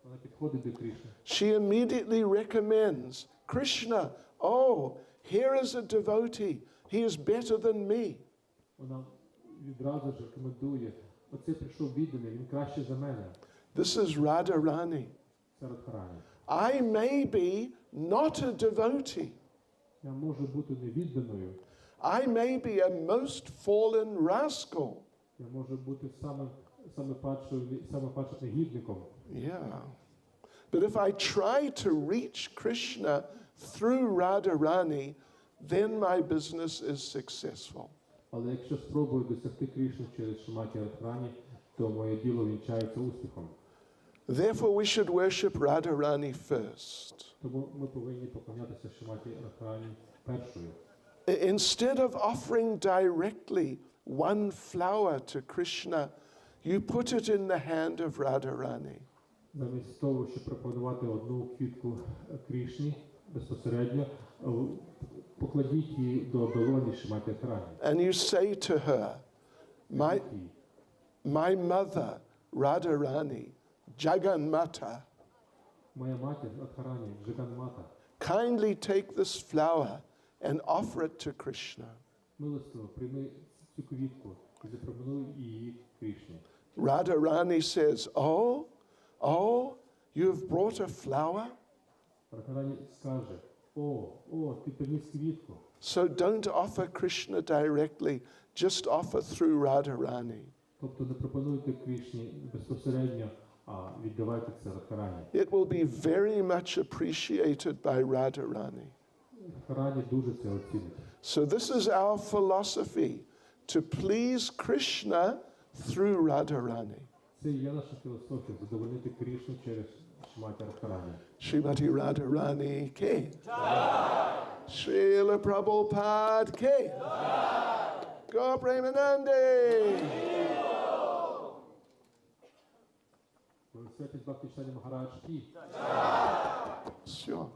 S3: Вона підходить до Кришни.
S1: She immediately recommends, Krishna, oh, here is a devotee. He is better than me.
S3: Вона відразу ж рекомендує, оце прийшов відданий, він краще за мене.
S1: This is Radharani.
S3: Це Радхарані.
S1: I may be not a devotee.
S3: Я можу бути невідданою.
S1: I may be a most fallen rascal.
S3: Я можу бути саме падшим негідником.
S1: Yeah. But if I try to reach Krishna through Radharani, then my business is successful.
S3: Але якщо спробую досягти Кришни через Шриматі Радхарані, то моє діло вінчається успіхом.
S1: Therefore, we should worship Radharani first.
S3: Тому ми повинні поклонятися Шриматі Радхарані першою.
S1: Instead of offering directly one flower to Krishna, you put it in the hand of Radharani.
S3: Замість того, щоб пропонувати одну квітку Кришні безпосередньо, покладіть її до долоні Шриматі Радхарані.
S1: And you say to her, my mother, Radharani, Jaganmata,
S3: Моя матір Радхарані, Джаганмата,
S1: kindly take this flower and offer it to Krishna.
S3: милостиво прийми цю квітку і запропонуй її Кришні.
S1: Radharani says, oh, you have brought a flower?
S3: Радхарані скаже, ти приніс квітку.
S1: So don't offer Krishna directly, just offer through Radharani.
S3: Тобто не пропонуйте Кришні безпосередньо, а віддавайте це Радхарані.
S1: It will be very much appreciated by Radharani.
S3: Радхарані дуже це оцінить.
S1: So this is our philosophy, to please Krishna through Radharani.
S3: Це є наша філософія, задовольнити Кришну через Шриматі Радхарані.
S1: Srimati Radharani K. Srila Prabhupada K. Go Premanande.
S3: Велосипед Бхакти Шані Махарадж Кі.
S1: Sure.